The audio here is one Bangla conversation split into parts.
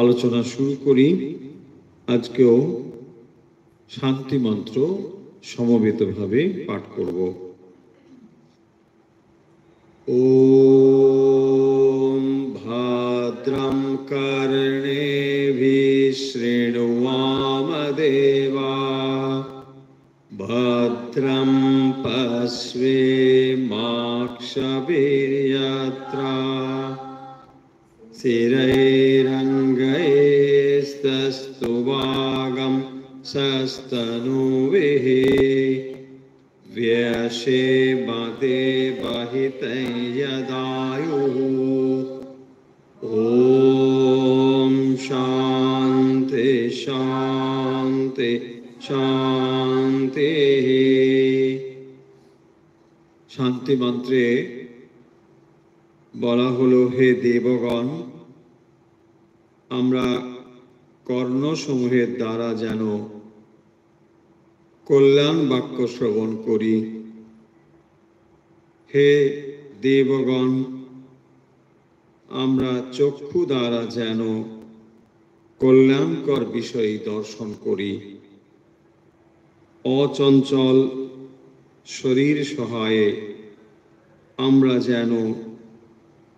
আলোচনা শুরু করি। আজকেও শান্তি মন্ত্র সমবেতভাবে পাঠ করব। ওম ভাদ্রম কর্ণেভিঃ শৃণুয়াম দেবা ভদ্রম পশ্যেমাক্ষভির্যত্রা स्थिरैरङ्गैस्तस्तुवागं सस्तनूभिः व्यशेमते बहितं यदायुः। ॐ शान्ति शान्ति शान्तिः। শান্তি মন্ত্রে বলা হলো, হে দেবগণ, আমরা কর্ণসমূহের দ্বারা যেন কল্যাণ বাক্য শ্রবণ করি। হে দেবগণ, আমরা চক্ষু দ্বারা যেন কল্যাণকর বিষয় দর্শন করি। অচঞ্চল শরীর সহায়ে আমরা যেন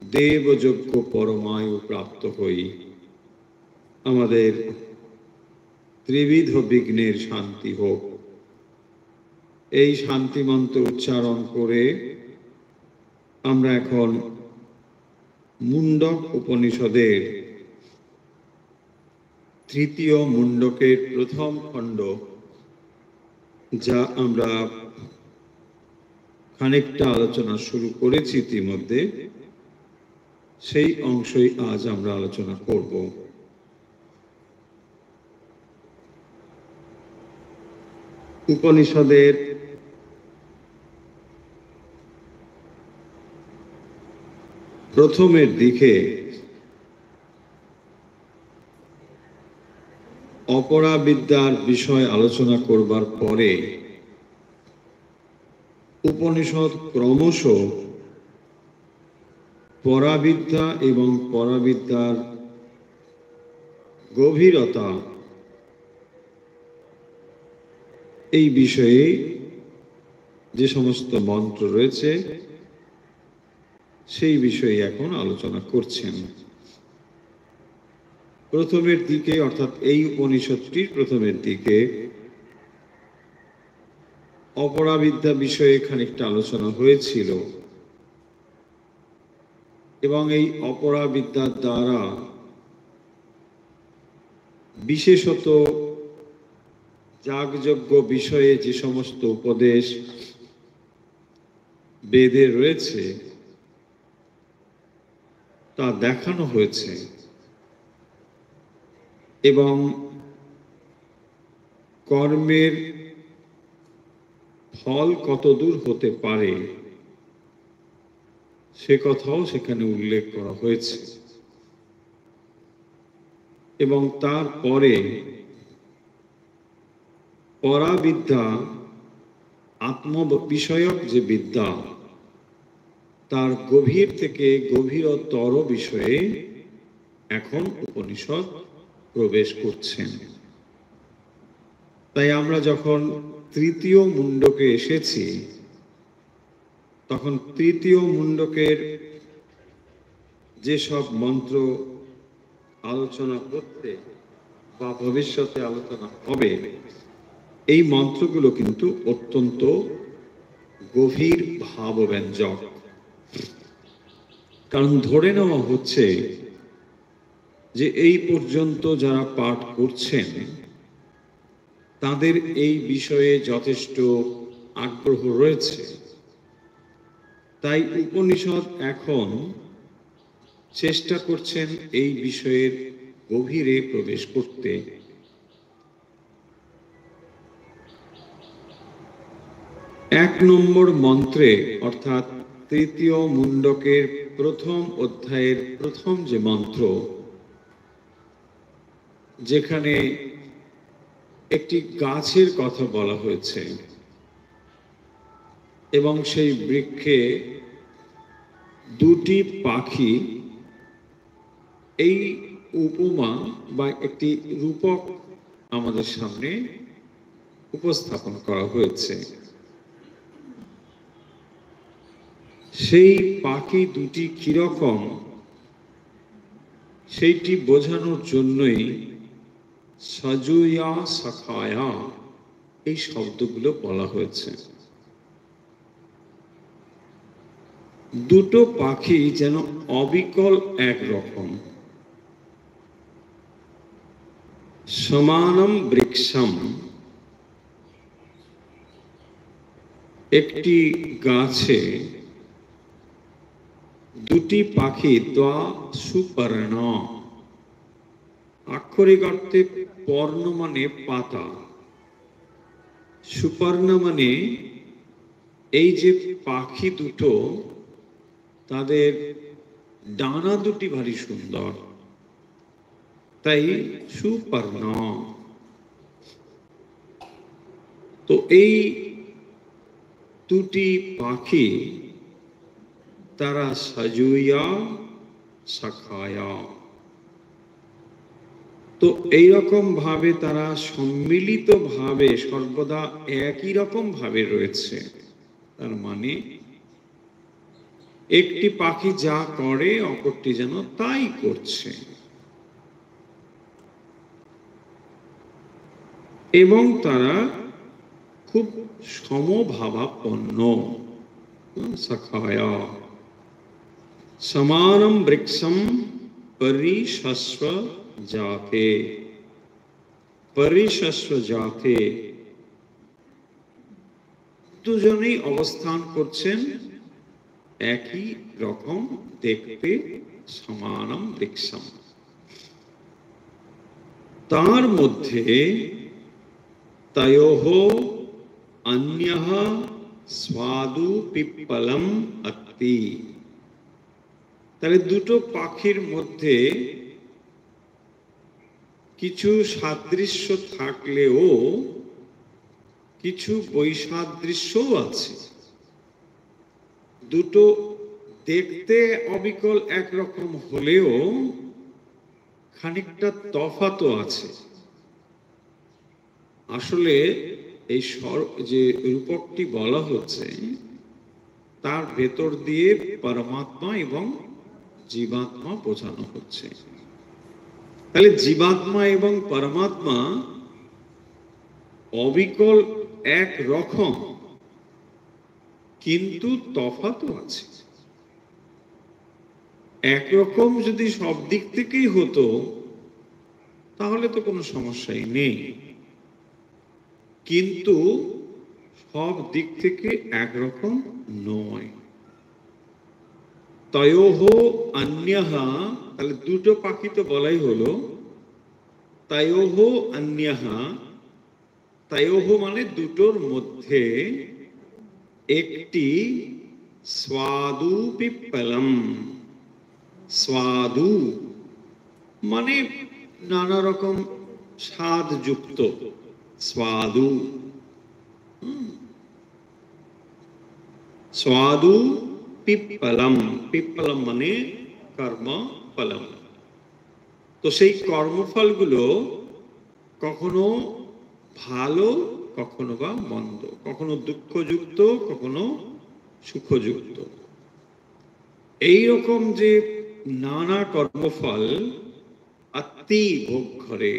দেবযজ্ঞ পরমায়ু প্রাপ্ত হই। আমাদের ত্রিবিধ বিঘ্নের শান্তি হোক। এই শান্তি মন্ত্র উচ্চারণ করে আমরা এখন মুন্ডক উপনিষদের তৃতীয় মুন্ডকের প্রথম খণ্ড, যা আমরা খানিকটা আলোচনা শুরু করেছি ইতিমধ্যে, সেই অংশই আজ আমরা আলোচনা করব। উপনিষদের প্রথমের দিকে অপরাবিদ্যার বিষয় আলোচনা করবার পরে উপনিষদ ক্রমশ পরাবিদ্যা এবং পরাবিদ্যার গভীরতা এই বিষয়ে যে সমস্ত মন্ত্র রয়েছে সেই বিষয়ে এখন আলোচনা করছেন। প্রথমের দিকে, অর্থাৎ এই উপনিষদটির প্রথমের দিকে অপরাবিদ্যা বিষয়ে খানিকটা আলোচনা হয়েছিল এবং এই অপরাবিদ্যার দ্বারা বিশেষত যাগযজ্ঞ বিষয়ে যে সমস্ত উপদেশ বেদে রয়েছে তা দেখানো হয়েছে এবং কর্মের ফল কতদূর হতে পারে সে কথাও সেখানে উল্লেখ করা হয়েছে। এবং তারপরে পরাবিদ্যা, আত্ম বিষয়ক যে বিদ্যা, তার গভীর থেকে গভীরতর বিষয়ে এখন উপনিষদ প্রবেশ করছেন। তাই আমরা যখন তৃতীয় মুন্ডকে এসেছি, তখন তৃতীয় মুন্ডকের যেসব মন্ত্র আলোচনা করতে বা ভবিষ্যতে আলোচনা হবে, এই মন্ত্রগুলো কিন্তু অত্যন্ত গভীর ভাবব্যঞ্জক। কারণ ধরে নেওয়া হচ্ছে যে এই পর্যন্ত যারা পাঠ করছেন তাদের এই বিষয়ে যথেষ্ট আগ্রহ রয়েছে। তাই উপনিষদ এখন চেষ্টা করছেন এই বিষয়ের গভীরে প্রবেশ করতে। এক নম্বর মন্ত্রে, অর্থাৎ তৃতীয় মুন্ডকের প্রথম অধ্যায়ের প্রথম যে মন্ত্র, যেখানে একটি গাছের কথা বলা হয়েছে এবং সেই বৃক্ষে দুটি পাখি, এই উপমা বা একটি রূপক আমাদের সামনে উপস্থাপন করা হয়েছে। সেই পাখি দুটি কিরকম সেইটি বোঝানোর জন্যই সাজুয়া সাখায়া এই শব্দগুলো বলা হয়েছে। দুটো পাখি যেন অবিকল একরকম। সমানম বৃক্ষম, একটি গাছে দুটি পাখি দ্বা সুপর্ণ, আক্ষরিক অর্থে পর্ণ মানে পাতা, সুপর্ণ মানে এই যে পাখি দুটো তাদের ডানা দুটি ভারী সুন্দর, তাই সুপর্ণ। তো এই দুটি পাখি তারা সাজুয়া সাখায়া, তো এইরকম ভাবে তারা সম্মিলিত ভাবে সর্বদা একই রকম ভাবে রয়েছে। তার মানে একটি পাখি যা করে অপরটি যেন তাই করছে, এবং তারা খুব সমভাবাপন্ন। সখায়া সমানম বৃক্ষম পরিশস্ব জাতে, পরিশস্ব জাতে, দুজনেই অবস্থান করছেন একই রকম দেখতে। সমানম বৃক্ষম, তার মধ্যে তয়োঃ অন্যঃ স্বাদু পিপ্পলম অত্তি। তাহলে দুটো পাখির মধ্যে কিছু সাদৃশ্য থাকলেও কিছু বৈসাদৃশ্যও আছে। দুটো দেখতে অবিকল একরকম হলেও খানিকটা তফাতও আছে। আসলে এই যে রূপকটি বলা হচ্ছে তার ভেতর দিয়ে পরমাত্মা এবং জীবাত্মা বোঝানো হচ্ছে। তাহলে জীবাত্মা এবং পরমাত্মা অবিকল এক রকম, কিন্তু তফাতও আছে। একরকম যদি সব দিক থেকেই হতো তাহলে তো কোনো সমস্যাই নেই, কিন্তু সব দিক থেকে একরকম নয়। তয়োঃ অন্যঃ, তাহলে দুটো পাখি তো বলাই হলো। তয়োঃ অন্যঃ, তয়োঃ মানে দুটোর মধ্যে একটি স্বাদু পিপ্পলম, স্বাদু মানে নানা রকম স্বাদ যুক্ত, স্বাদু। স্বাদু পিপ্পলম, পিপ্পলম মানে কর্মফলম। তো সেই কর্মফলগুলো কখনো ভালো, কখনো বা মন্দ, কখনো দুঃখযুক্ত, কখনো সুখযুক্ত। এইরকম যে নানা কর্মফল অতি ভোগ করে,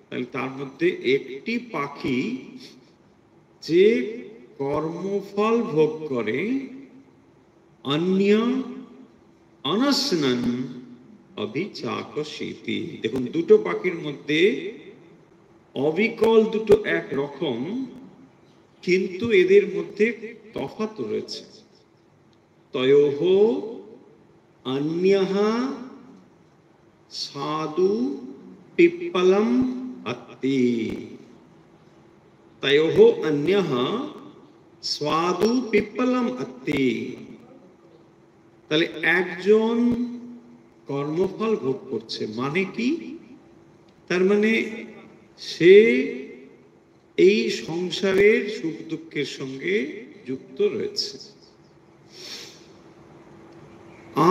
তাহলে তার মধ্যে একটি পাখি যে কর্মফল ভোগ করে, অন্য অনস্নন অভিচাকশীতি। দেখুন, দুটো পাখির মধ্যে অবিকল দুটো এক রকম, কিন্তু এদের মধ্যে তফাৎ রয়েছে। তয়োঃ অন্যঃ সাধু পিপ্পলম অত্তি, তয়োঃ অন্যঃ স্বাদু পিপ্পলম অত্তি। তাহলে একজন কর্মফল ভোগ করছে মানে কি? তার মানে সে এই সংসারের সুখ দুঃখের সঙ্গে যুক্ত রয়েছে।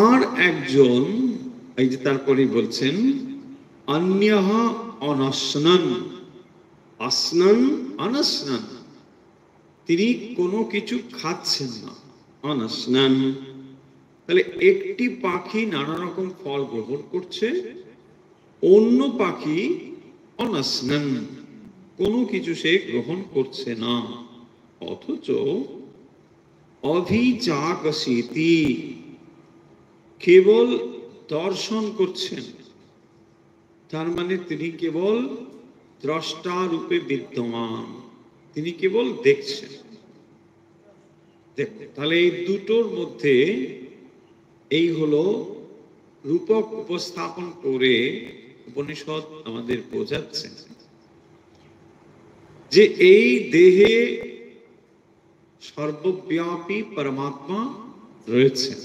আর একজন, এই যে তারপরে বলছেন অন্যঃ অনশ্নন, আসনন অনশ্নন, তিনি কোনো কিছু খাচ্ছেন না, অনশ্নন। তাহলে একটি পাখি নানা রকম ফল গ্রহণ করছে, অন্য পাখি অনশ্নন, কোনো কিছু সে গ্রহণ করছে না। অথচ অভিজাগসিতি, কেবল দর্শন করছেন, তার মানে তিনি কেবল দ্রষ্টা রূপে বিদ্যমান, তিনি কেবল দেখছেন। দেখো তাহলে এই দুটোর মধ্যে এই হলো রূপক উপস্থাপন করে উপনিষদ আমাদের বোঝাচ্ছে যে এই দেহে সর্বব্যাপী পরমাত্মা রয়েছেন।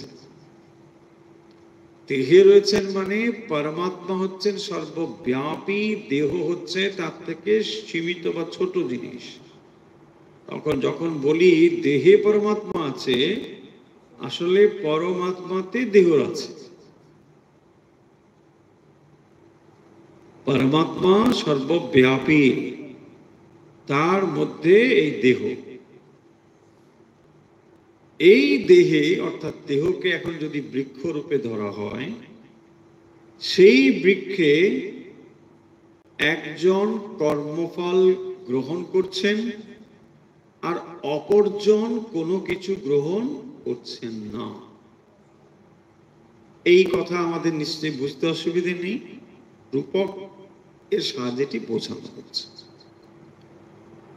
দেহে রয়েছেন মানে পরমাত্মা হচ্ছেন সর্বব্যাপী, দেহ হচ্ছে তার থেকে সীমিত বা ছোট জিনিস। তখন যখন বলি দেহে পরমাত্মা আছে, আসলে পরমাত্মাতে দেহ আছে। পরমাত্মা সর্বব্যাপী, তার মধ্যে এই দেহ। এই দেহে অর্থাৎ দেহকে এখন যদি বৃক্ষ রূপে ধরা হয়, সেই বৃক্ষে একজন কর্মফল গ্রহণ করছেন আর অপরজন কোনো কিছু গ্রহণ করছেন না। এই কথা আমাদের নিশ্চয়ই বুঝতে অসুবিধে নেই, রূপক এর সাহায্যে এটি বোঝানো হচ্ছে।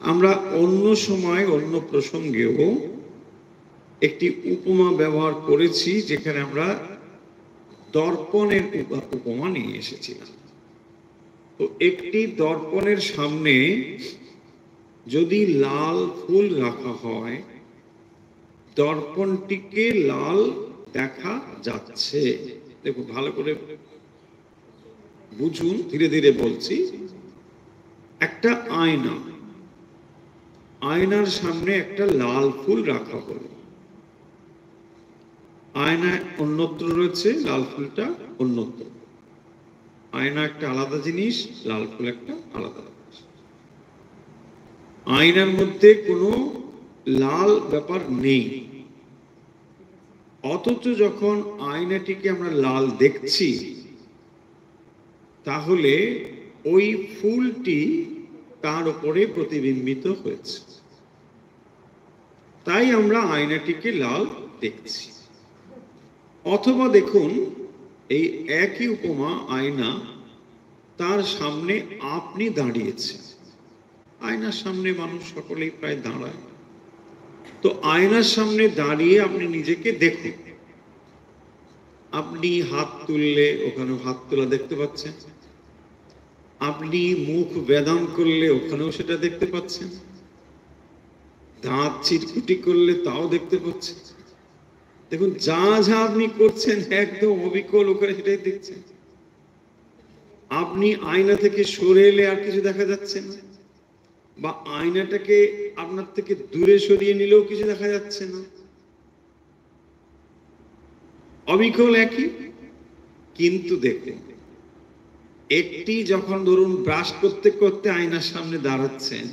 আমরা অন্য সময় অন্য প্রসঙ্গেও একটি উপমা ব্যবহার করেছি, যেখানে আমরা দর্পণের উপমা নিয়ে এসেছিলাম। তো একটি দর্পণের সামনে যদি লাল ফুল রাখা হয়, দর্পণটিকে লাল দেখা যাচ্ছে। দেখো ভালো করে বুঝুন, ধীরে ধীরে বলছি। একটা আয়না, আয়নার সামনে একটা লাল ফুল রাখা হলো, আয়নায় অন্যত্র রয়েছে, লাল ফুলটা অন্যত্র। আয়না একটা আলাদা জিনিস, লাল ফুল একটা আলাদা জিনিস। আয়নার মধ্যে কোনো লাল ব্যাপার নেই, অথচ যখন আয়নাটিকে আমরা লাল দেখছি, তাহলে ওই ফুলটি তার উপরে প্রতিবিম্বিত হয়েছে, তাই আমরা আয়নাটিকে লাল দেখছি। অথবা দেখুন, এই একই উপমা, আয়না, তার সামনে আপনি দাঁড়িয়েছেন। আয়নার সামনে মানুষ সকলেই প্রায় দাঁড়ায়। তো আয়নার সামনে দাঁড়িয়ে আপনি নিজেকে দেখুন। আপনি হাত তুললে ওখানেও হাত তোলা দেখতে পাচ্ছেন, আপনি মুখ বেদম করলে ওখানেও সেটা দেখতে পাচ্ছেন, দাঁত চিটকুটি করলে তাও দেখতে পাচ্ছেন। দেখুন, যা যা আপনি করছেন একদম অবিকল ওখানে সেটাই দেখছেন। আপনি আয়না থেকে সরে এলে আর কিছু দেখা যাচ্ছে না, বা আয়নাটাকে আপনার থেকে দূরে সরিয়ে নিলেও কিছু দেখা যাচ্ছে না, অবিকল একই। কিন্তু দেখুন, একটি যখন ধরুন ব্রাশ করতে করতে আয়নার সামনে দাঁড়াচ্ছেন,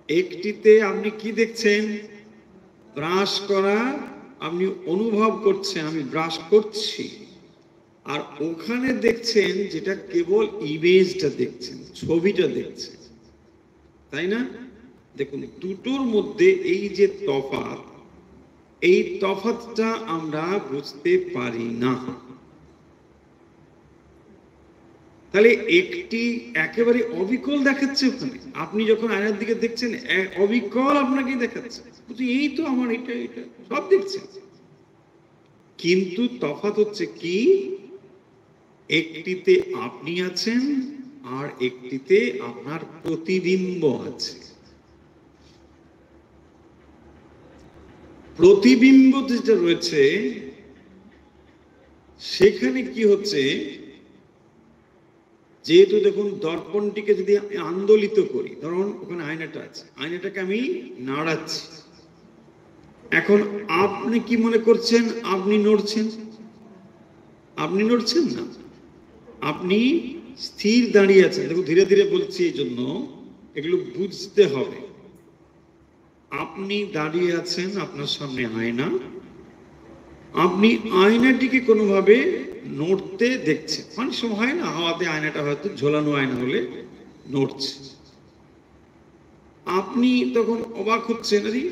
একটিতে আপনি কি দেখছেন? ব্রাশ করা আপনি অনুভব করছেন, আমি ব্রাশ করছি। আর ওখানে দেখছেন যেটা কেবল ইমেজটা দেখছেন, ছবিটা দেখছেন, তাই না? দেখুন, দুটোর মধ্যে এই যে তফাৎ, এই তফাৎটা আমরা বুঝতে পারি না। তাহলে একটি একেবারে অবিকল দেখাচ্ছে ওখানে, আপনি যখন আয়নার দিকে দেখছেন অবিকল আপনাকে দেখাচ্ছে, এই তো আমার এটা এটা সব দেখছেন। কিন্তু তফাৎ হচ্ছে কি, একটিতে আপনি আছেন আর একটিতে আপনার প্রতিবিম্ব আছে। প্রতিবিম্ব যেটা রয়েছে সেখানে কি হচ্ছে, যেহেতু দেখুন দর্পণটিকে যদি আন্দোলিত করি, ধরুন ওখানে আয়নাটা আছে, আয়নাটাকে আমি নাড়াচ্ছি, এখন আপনি কি মনে করছেন আপনি নড়ছেন? আপনি নড়ছেন না, আপনি স্থির দাঁড়িয়ে আছেন, দেখুন ধীরে ধীরে বলছি এই জন্য এগুলো বুঝতে হবে। আপনি দাঁড়িয়ে আছেন, আপনার সামনে আয়না, আপনি আয়নাটিকে কোনোভাবে নড়তে দেখছেন। অনেক সময় হয় না, হাওয়াতে আয়নাটা হয়তো ঝোলানো আয়না হলে নড়ছে, আপনি তখন অবাক হচ্ছেন, আরে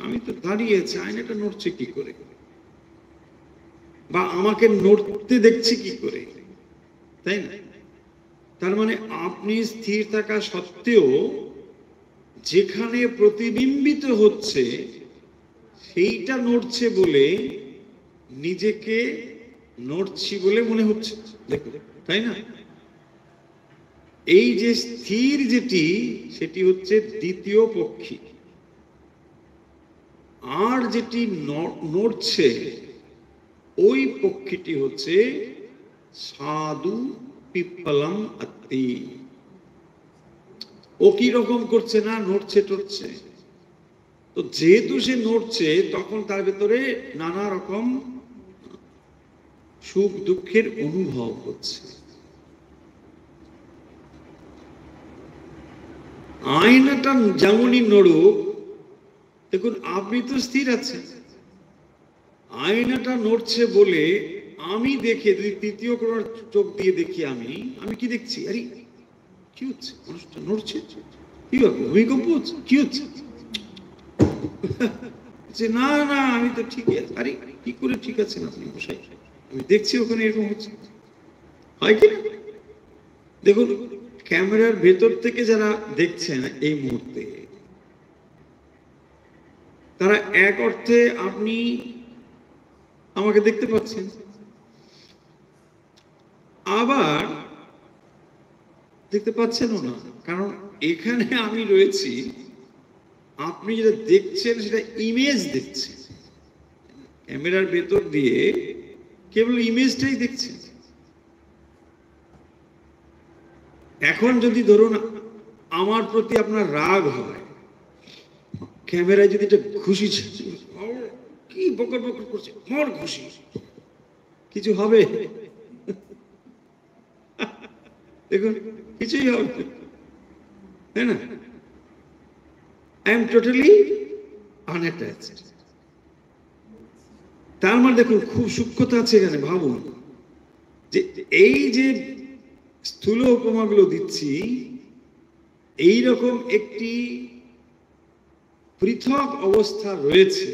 আমি তো দাঁড়িয়ে আছি, আয়নাটা নড়ছে কি করে, বা আমাকে নড়তে দেখছি কি করে, তাই না? তার মানে আপনি স্থির থাকা সত্ত্বেও যেখানে প্রতিবিম্বিত হচ্ছে সেইটা নড়ছে বলে নিজেকে নড়ছি বলে মনে হচ্ছে, দেখুন, তাই না? এই যে স্থির যেটি, সেটি হচ্ছে দ্বিতীয় পক্ষী, আর যেটি নড়ছে ওই পক্ষীটি হচ্ছে সাধু পিপ্পলম আত্মি। ও কি রকম করছে না, নড়ছে টড়ছে, তো যেহেতু সে নড়ছে তখন তার ভেতরে নানা রকম সুখ দুঃখের অনুভব হচ্ছে। আয়নাটা যেমনই নড়ুক, দেখুন আপনি তো স্থির আছেন, আয়নাটা নড়ছে বলে আমি দেখে, যদি তৃতীয় কোনো চোখ দিয়ে দেখি, আমি কি দেখছি, আরে কি হচ্ছে, মানুষটা নড়ছে, কি হবে, ভূমিকম্প হচ্ছে, কি হচ্ছে, না না আমি তো ঠিকই আছি। আরে কি করে ঠিক আছেন আপনি মশাই, আমি দেখছি ওখানে এরকম হচ্ছে, হয় কি না? দেখুন ক্যামেরার ভেতর থেকে যারা দেখছেন এই মুহূর্তে, তারা এক অর্থে আপনি আমাকে দেখতে পাচ্ছেন, আবার দেখতে পাচ্ছেনও না, কারণ এখানে আমি রয়েছি, আপনি যেটা দেখছেন সেটা ইমেজ দেখছেন, ক্যামেরার ভেতর দিয়ে কেবল ইমেজটাই দেখছেন। এখন যদি ধরুন আমার প্রতি আপনার রাগ হয়, ক্যামেরায় যদি এটা খুশি, কি বকর বকর করছে, মর খুশি, কিছু হবে? দেখুন কিছুই হবে, তাই না? I am totally unattached. তার মানে দেখুন খুব সূক্ষ্মতা আছে এখানে। ভাবুন যে এই যে স্থূল উপমাগুলো দিচ্ছি, এইরকম একটি পৃথক অবস্থা রয়েছে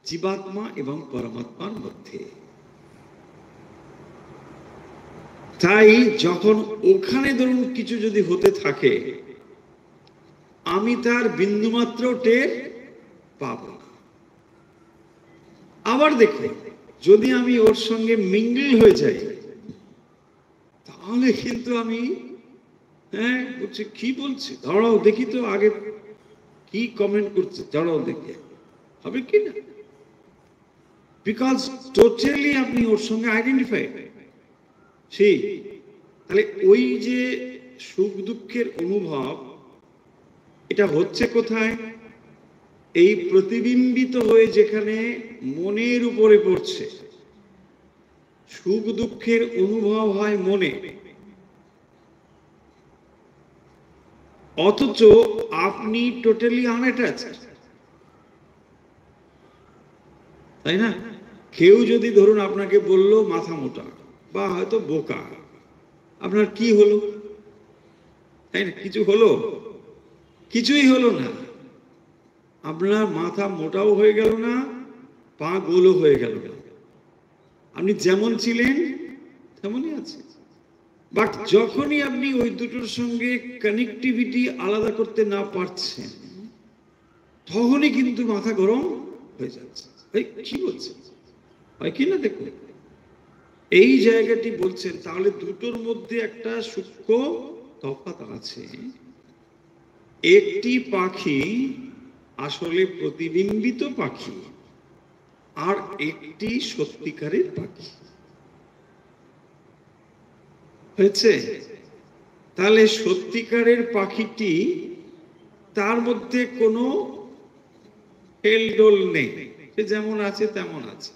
জীবাত্মা এবং পরমাত্মার মধ্যে। তাই যখন ওখানে ধরুন কিছু যদি হতে থাকে, আমি তার বিন্দুমাত্র টের পাব না। আবার দেখুন যদি আমি ওর সঙ্গে মিঙ্গল হয়ে যাই, তাহলে কিন্তু আমি বলছি কি বলছি, দাঁড়াও দেখি তো আগে কি কমেন্ট করছে, দাঁড়াও দেখি হবে কি না, বিকজ টোটালি আপনি ওর সঙ্গে আইডেন্টিফাইড। সেই তাহলে ওই যে সুখ দুঃখের অনুভব, এটা হচ্ছে কোথায়? এই প্রতিবিম্বিত হয়ে যেখানে মনের উপরে পড়ছে, সুখ দুঃখের অনুভব হয় মনে, অথচ আপনি টোটালি আনঅ্যাটাচড, তাই না? কেউ যদি ধরুন আপনাকে বলল মাথা মোটা বা হয়তো বোকা, আপনার কি হলো? তাই না? কিছু হলো? কিছুই হলো না। আপনার মাথা মোটাও হয়ে গেল না, পা গোলও হয়ে গেল না, আপনি যেমন ছিলেন তেমনই আছে। বাট যখনই আপনি ওই দুটোর সঙ্গে কানেক্টিভিটি আলাদা করতে না পারছেন, তখনই কিন্তু মাথা গরম হয়ে যাচ্ছে, কি বলছে, হয় কি না? দেখুন এই জায়গাটি বলছেন, তাহলে দুটোর মধ্যে একটা সূক্ষ্ম তফাৎ আছে। একটি পাখি আসলে প্রতিবিম্বিত পাখি, আর একটি সত্যিকারের পাখি হয়েছে। তাহলে সত্যিকারের পাখিটি, তার মধ্যে কোনো হেলডোল নেই, সে যেমন আছে তেমন আছে,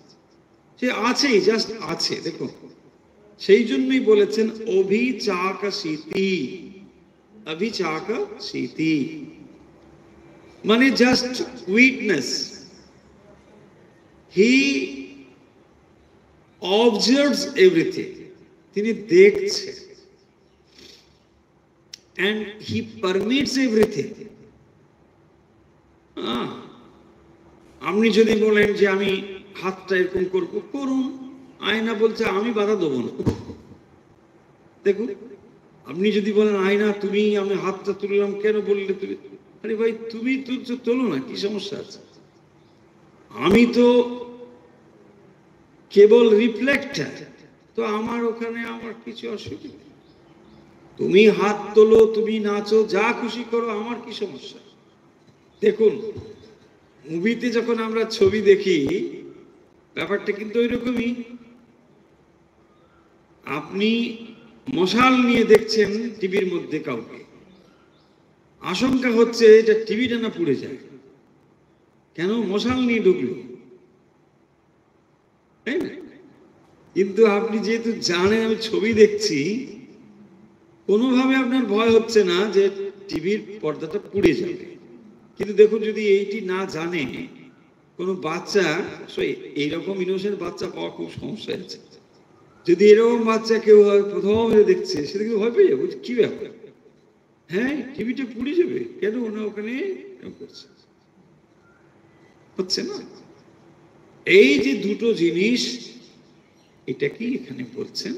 সে আছেই, জাস্ট আছে। দেখুন সেই জন্যই বলেছেন অভিচাকশীতি, অভিচাকশীতি মানে জাস্ট উইটনেস, হি অবজার্ভস এভরিথিং, তিনি দেখছেন, and he permits everything. আপনি যদি বলেন যে আমি হাতটা এরকম করবো, করুন, আয়না বলছে আমি বাধা দেবো না। দেখুন, আপনি যদি বলেন আয়না তুমি আমি হাতটা তুললাম কেন বললে তুমি, আরে ভাই তুমি তুলছো তোলো না, কি সমস্যা আছে? আমি তো কেবল রিফ্লেক্টার, তো আমার ওখানে আমার কিছু অসুবিধা, তুমি হাত তোলো, তুমি নাচো, যা খুশি করো, আমার কি সমস্যা? দেখুন, মুভিতে যখন আমরা ছবি দেখি ব্যাপারটা কিন্তু ওই রকমই। আপনি মশাল নিয়ে দেখছেন টিভির মধ্যে কাউকে, আশঙ্কা হচ্ছে এটা টিভিটা না পুড়ে যায়, কেন? মশাল নিয়ে ঢুকলো, তাই না? কিন্তু আপনি যেহেতু জানেন আমি ছবি দেখছি, কোনোভাবে আপনার ভয় হচ্ছে না যে টিভির পর্দাটা পুড়ে যাবে। কিন্তু দেখুন, যদি এইটি না জানে কোনো বাচ্চা, এইরকম ইনোসেন্ট বাচ্চা পাওয়া খুব সমস্যা আছে। যদি এরকম বাচ্চা কেউ প্রথম দেখছে, সেটা কিন্তু ভয় পেয়ে যাবে, কি ব্যাপার, হ্যাঁ টিভিটা পুড়ে যাবে কেন, ওনা ওখানে করছে, হচ্ছে না। এই যে দুটো জিনিস, এটা কি এখানে বলছেন?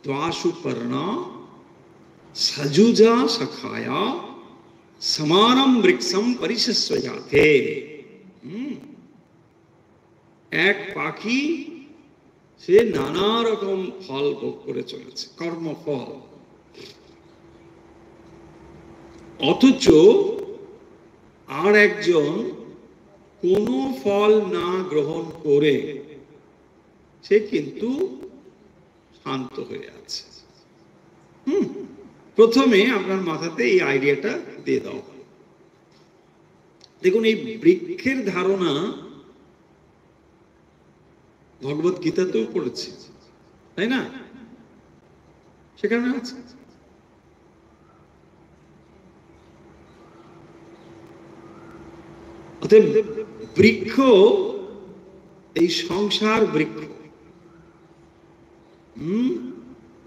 দ্বাসুপর্ণা সজুজা সখায়া সমানম বৃক্ষম পরিশস্বয়াতে। এক পাখি, সে নানা রকম ফল ভোগ করে চলেছে, কর্মফল, অথচ আর একজন কোনো ফল না গ্রহণ করে সে কিন্তু শান্ত হয়ে আছে। প্রথমে আপনার মাথাতে এই আইডিয়াটা দিয়ে দাও। দেখুন, এই বৃক্ষের ধারণা ভগবত গীতাতেও পড়েছে, তাই না? সেখানে আছে। অতএব বৃক্ষ, এই সংসার বৃক্ষ,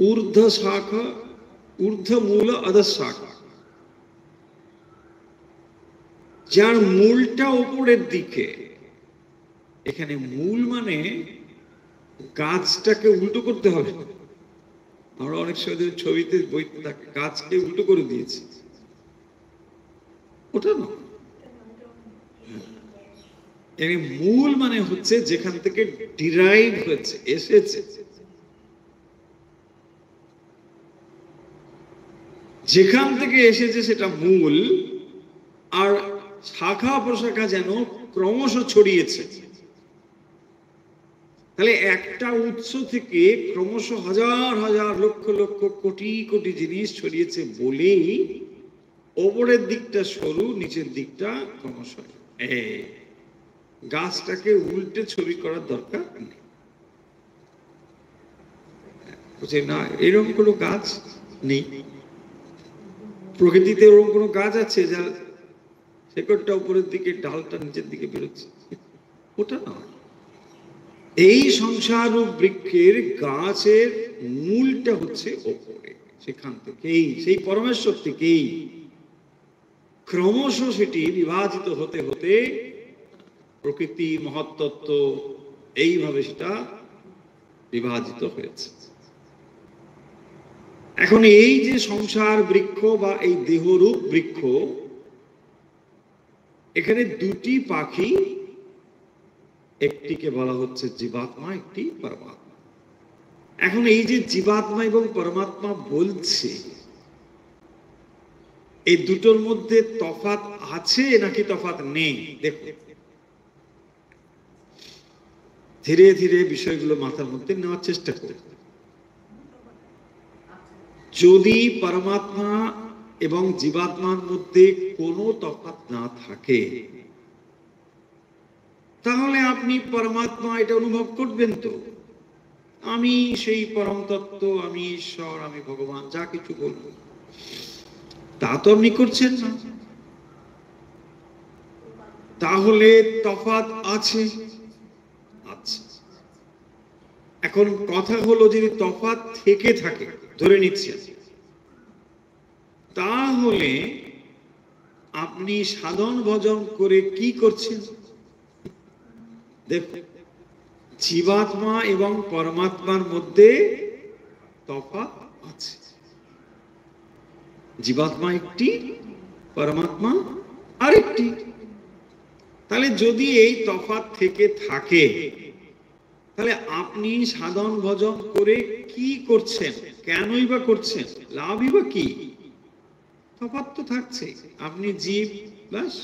ঊর্ধ্ব শাখা, ঊর্ধ্ব মূল, অধঃ শাখা, যার মূলটা উপরের দিকে। এখানে মূল মানে গাছটাকে উল্টো করতে হবে। আমরা অনেক সময় ছবিতে বই থাকে, গাছকে উল্টো করে দিয়েছি, ওটা না। মূল মানে হচ্ছে যেখান থেকে ডিরাইভ হয়েছে, এসেছে, যেখান থেকে এসেছে সেটা মূল। আর শাখা প্রশাখা যেন ক্রমশ ছড়িয়েছে। তাহলে একটা উৎস থেকে ক্রমশ হাজার হাজার লক্ষ লক্ষ কোটি কোটি জিনিস ছড়িয়েছে বলেই ওপরের দিকটা সরু, নিচের দিকটা ক্রমশ। গাছটাকে উল্টে ছবি করার দরকার নেই, না এরকম কোনো গাছ নেই প্রকৃতিতে। ওরকম কোনো গাছ আছে যার শেকড়টা উপরের দিকে, ডালটা নিচের দিকে বেরোচ্ছে? ওটা না। এই সংসার বৃক্ষের গাছের মূলটা হচ্ছে ওপরে, সেখান থেকেই, সেই পরমেশ্বর থেকেই ক্রমশ সেটি বিভাজিত হতে হতে প্রকৃতি, মহত্তত্ত্ব, এইভাবে সেটা বিভাজিত হয়েছে। এখন এই যে সংসার বৃক্ষ বা এই দেহরূপ বৃক্ষ, এখানে দুটি পাখি, একটিকে বলা হচ্ছে জীবাত্মা, একটি পরমাত্মা। এখন এই যে জীবাত্মা এবং পরমাত্মা বলছে, এই দুটোর মধ্যে তফাৎ আছে নাকি তফাৎ নেই? দেখুন, ধীরে ধীরে বিষয়গুলো মাথার মধ্যে নেওয়ার চেষ্টা করি। যদি পরমাত্মা এবং জীবাত্মার মধ্যে কোনো তফাৎ না থাকে, তাহলে আপনি পরমাত্মা এটা অনুভব করবেন তো। আমি সেই পরম তত্ত্ব, আমি ঈশ্বর, আমি ভগবান, যা কিছু বলবো তা তো আপনি করছেন না। তাহলে তফাৎ আছে। আচ্ছা, এখন কথা হলো যদি তফাৎ থেকে থাকে, ধরে নিচ্ছি, তাহলে আপনি সাধন ভজন করে কি করছেন? দেখুন, জীবাত্মা এবং পরমাত্মার মধ্যে তফাৎ আছে। জীবাত্মা একটি, পরমাত্মা আরেকটি। তাহলে যদি এই তফাৎ থেকে থাকে, তাহলে আপনি সাধন ভজন করে কি করছেন, কেনই বা করছেন, লাভই বা কি? তফাৎ তো থাকছে, আপনি জীব, ব্যাস।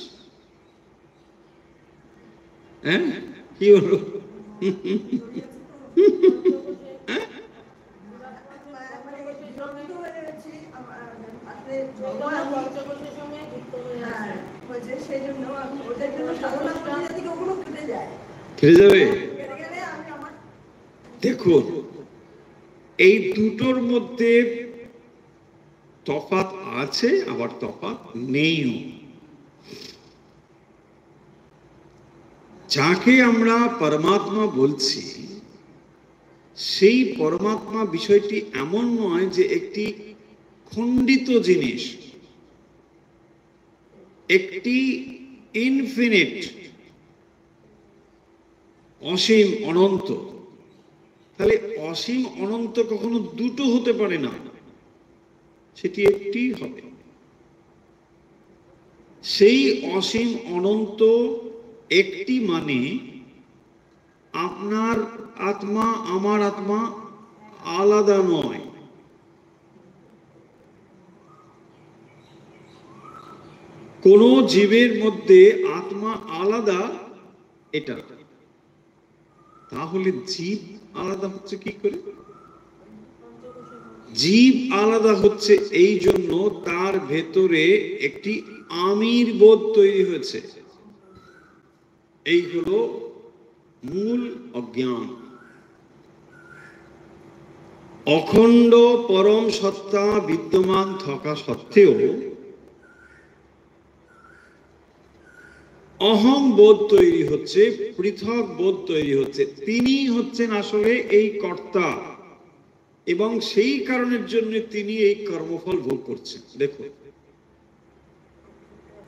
হ্যাঁ, কি হলো? দেখুন, এই দুটোর মধ্যে তফাৎ আছে, আবার তফাৎ নেই। যাকে আমরা পরমাত্মা বলছি, সেই পরমাত্মা বিষয়টি এমন নয় যে একটি খণ্ডিত জিনিস, একটি ইনফিনিট, অসীম, অনন্ত। তাহলে অসীম অনন্ত কখনো দুটো হতে পারে না, সেটি একটি হবে। সেই অসীম অনন্ত একটি মানে আপনার আত্মা আমার আত্মা আলাদা নয়। কোন জীবের মধ্যে আত্মা আলাদা, এটা। তাহলে জীব আলাদা হচ্ছে কি করে? জীব আলাদা হচ্ছে এই জন্য তার ভেতরে একটি আমির বোধ তৈরি হয়েছে। এই হলো মূল অজ্ঞান। অখণ্ড পরম সত্তা বিদ্যমান থাকা সত্ত্বেও অহং বোধ তৈরি হচ্ছে, পৃথক বোধ তৈরি হচ্ছে। তিনি হচ্ছেন আসলে এই কর্তা, এবং সেই কারণের জন্য তিনি এই কর্মফল ভোগ করছেন। দেখো,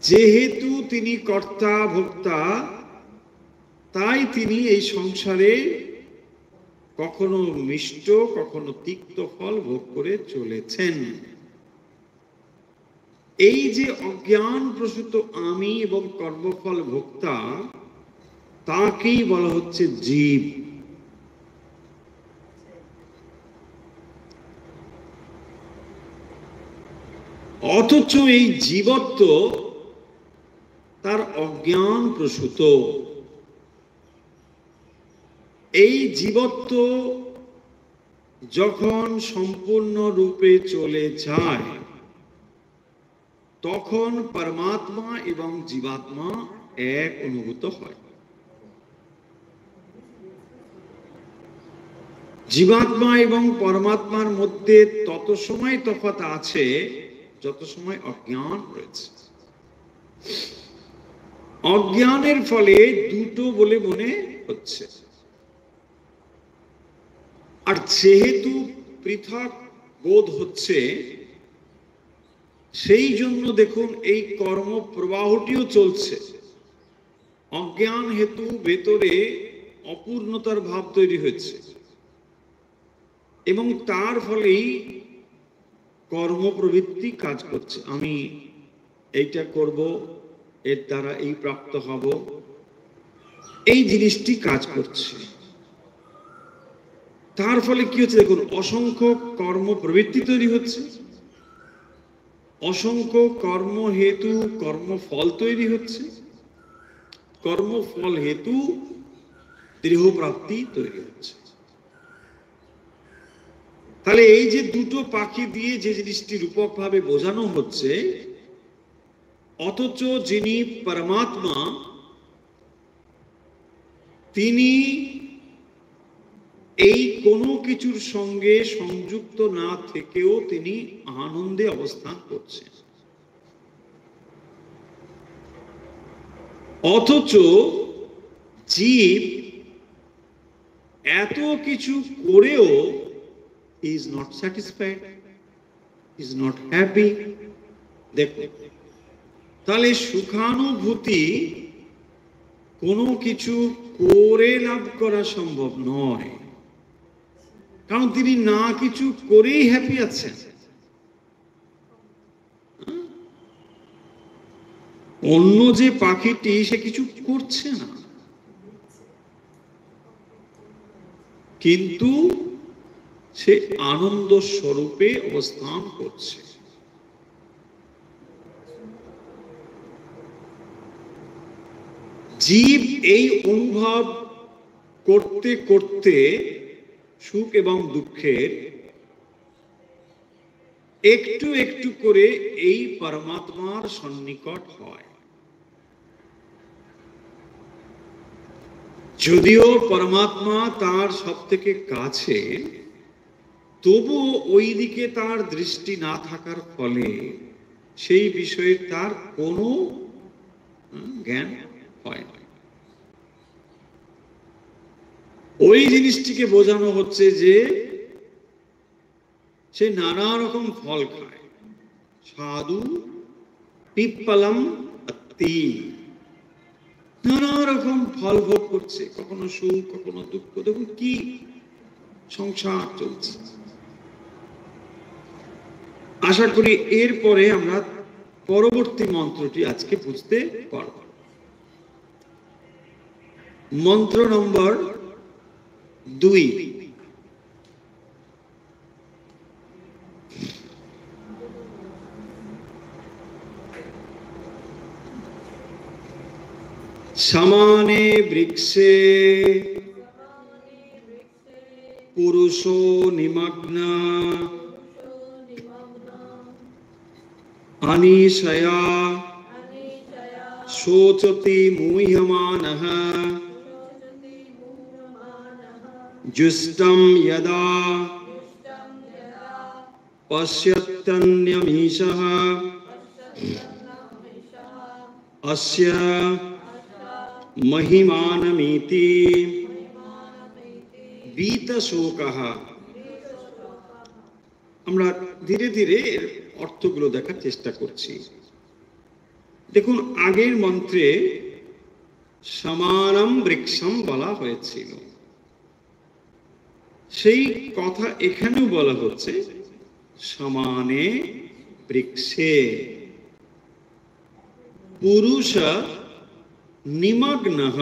যেহেতু তিনি কর্তা ভোক্তা, তাই তিনি এই সংসারে কখনো মিষ্ট কখনো তিক্ত ফল ভোগ করে চলেছেন। এই যে অজ্ঞান প্রসূত আমি এবং কর্মফল ভোক্তা, তাকেই বলা হচ্ছে জীব। অথচ এই জীবত্ব তার অজ্ঞান প্রসূত। এই জীবত্ব যখন সম্পূর্ণ রূপে চলে যায়, তখন পরমাত্মা এবং জীবাত্মা এক অনুভূত হয়। জীবাত্মা এবং পরমাত্মার মধ্যে তত সময় তফাৎ আছে যত সময় অজ্ঞান রয়েছে। অজ্ঞানের ফলে দুটো বলে মনে হচ্ছে। আর যেহেতু পৃথক বোধ হচ্ছে, সেই জন্য দেখুন এই কর্ম প্রবাহটিও চলছে। অজ্ঞান হেতু ভেতরে অপূর্ণতার ভাব তৈরি হয়েছে, এবং তার ফলেই কর্ম প্রবৃত্তি কাজ করছে। আমি এইটা করব, এর দ্বারা এই প্রাপ্ত হব, এই জিনিসটি কাজ করছে। তার ফলে কি হচ্ছে দেখুন, অসংখ্য কর্ম প্রবৃত্তি তৈরি হচ্ছে, অসংখ্য কর্ম হেতু কর্মফল তৈরি হচ্ছে, কর্মফল হেতু দেহ প্রাপ্তি তৈরি হচ্ছে। তাহলে এই যে দুটো পাখি দিয়ে যে জিনিসটি রূপক ভাবে বোঝানো হচ্ছে, অথচ যিনি পরমাত্মা, তিনি এই কোনো কিছুর সঙ্গে সংযুক্ত না থেকেও তিনি আনন্দে অবস্থান করছেন। অথচ জীব এত কিছু করেও is not satisfied, is not happy। দেখো, তাহলে সুখানুভূতি কোনো কিছু করে লাভ করা সম্ভব নয়, কারণ তিনি না কিছু করেই হ্যাপি আছেন। অন্য যে পাখিটি সে কিছু করছে না, কিন্তু সে আনন্দ স্বরূপে অবস্থান করছে। জীব এই অনুভব করতে করতে সুখ এবং দুঃখের একটু একটু করে এই পরমাত্মার সন্নিকট হয়। যদিও পরমাত্মা তার সব থেকে কাছে, তবুও ওই দিকে তার দৃষ্টি না থাকার ফলে সেই বিষয়ে তার কোনো জ্ঞান হয় না। ওই জিনিসটিকে বোঝানো হচ্ছে যে সে নানা রকম ফল খায়, সাধু পিপ্পলম অত্তি, নানা রকম ফল ভোগ করছে, কখনো সুখ কখনো দুঃখ। দেখুন কি সংসার চলছে। আশা করি এরপরে আমরা পরবর্তী মন্ত্রটি আজকে বুঝতে পারব। মন্ত্র নম্বর 2। সমানে বৃক্ষে পুরুষো নিমগ্ন अनिशया शोचति मुह्यमानः जुष्टं यदा पश्यत्यन्यमीशः अस्य महिमानमिति बीतशोकः। আমরা ধীরে ধীরে অর্থগুলো দেখার চেষ্টা করছি। দেখুন, আগের মন্ত্রে সমানম বৃক্ষম বলা হয়েছিল, সেই কথা এখানেও বলা হচ্ছে সমানে বৃক্ষে পুরুষ নিমগ্নঃ।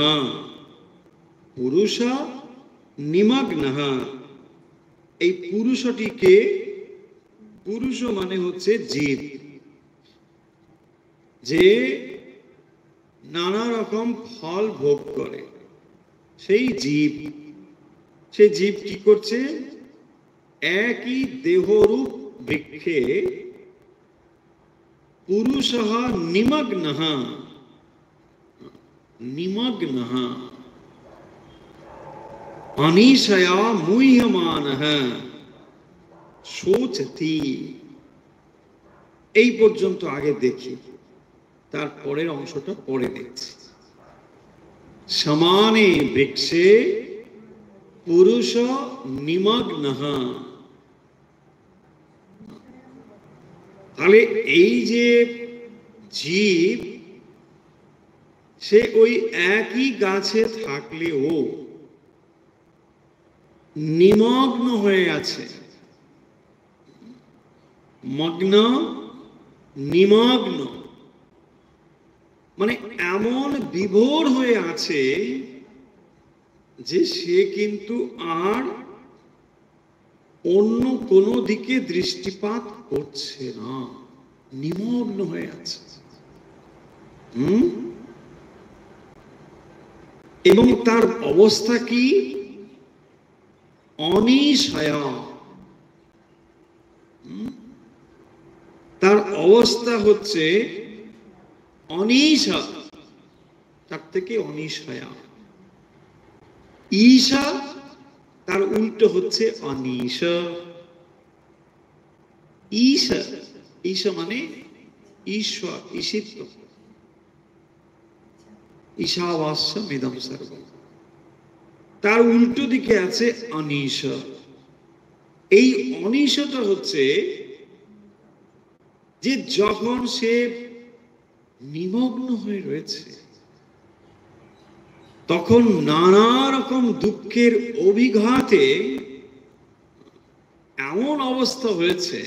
পুরুষ নিমগ্নঃ, এই পুরুষটিকে, পুরুষ মানে হচ্ছে জীব, যে নানা রকম ফল ভোগ করে, সেই জীব। সেই জীব কি করছে? একই দেহরূপ বৃক্ষে পুরুষঃ নিমগ্নঃ, নিমগ্নঃ अनिशया मुह्यमानः शोचति। এই পর্যন্ত আগে দেখি, তারপরের অংশটা পরে দেখছি। সমানে বৃক্ষে পুরুষ নিমগ্নঃ। তাহলে এই যে জীব, সে ওই একই গাছে থাকলেও নিমগ্ন হয়ে আছে। মগ্ন নিমগ্ন মানে এমন বিভোর হয়ে আছে যে সে কিন্তু আর অন্য কোনো দিকে দৃষ্টিপাত করছে না, নিমগ্ন হয়ে আছে। এবং তার অবস্থা কি? অনিশয়া। তার অবস্থা হচ্ছে অনিশা, তার থেকে অনিশয়া। ঈশা তার উল্টো হচ্ছে অনিশ। ঈশ, ঈশ মানে ঈশ্বর, ঈশিত্ব। ঈশাবাস্যম ইদম সর্বম, তার উল্টো দিকে আছে অনিশ। এই অনিশটা হচ্ছে যে যখন সে নিমগ্ন হয়ে রয়েছে, তখন নানা রকম দুঃখের অভিঘাতে এমন অবস্থা হয়েছে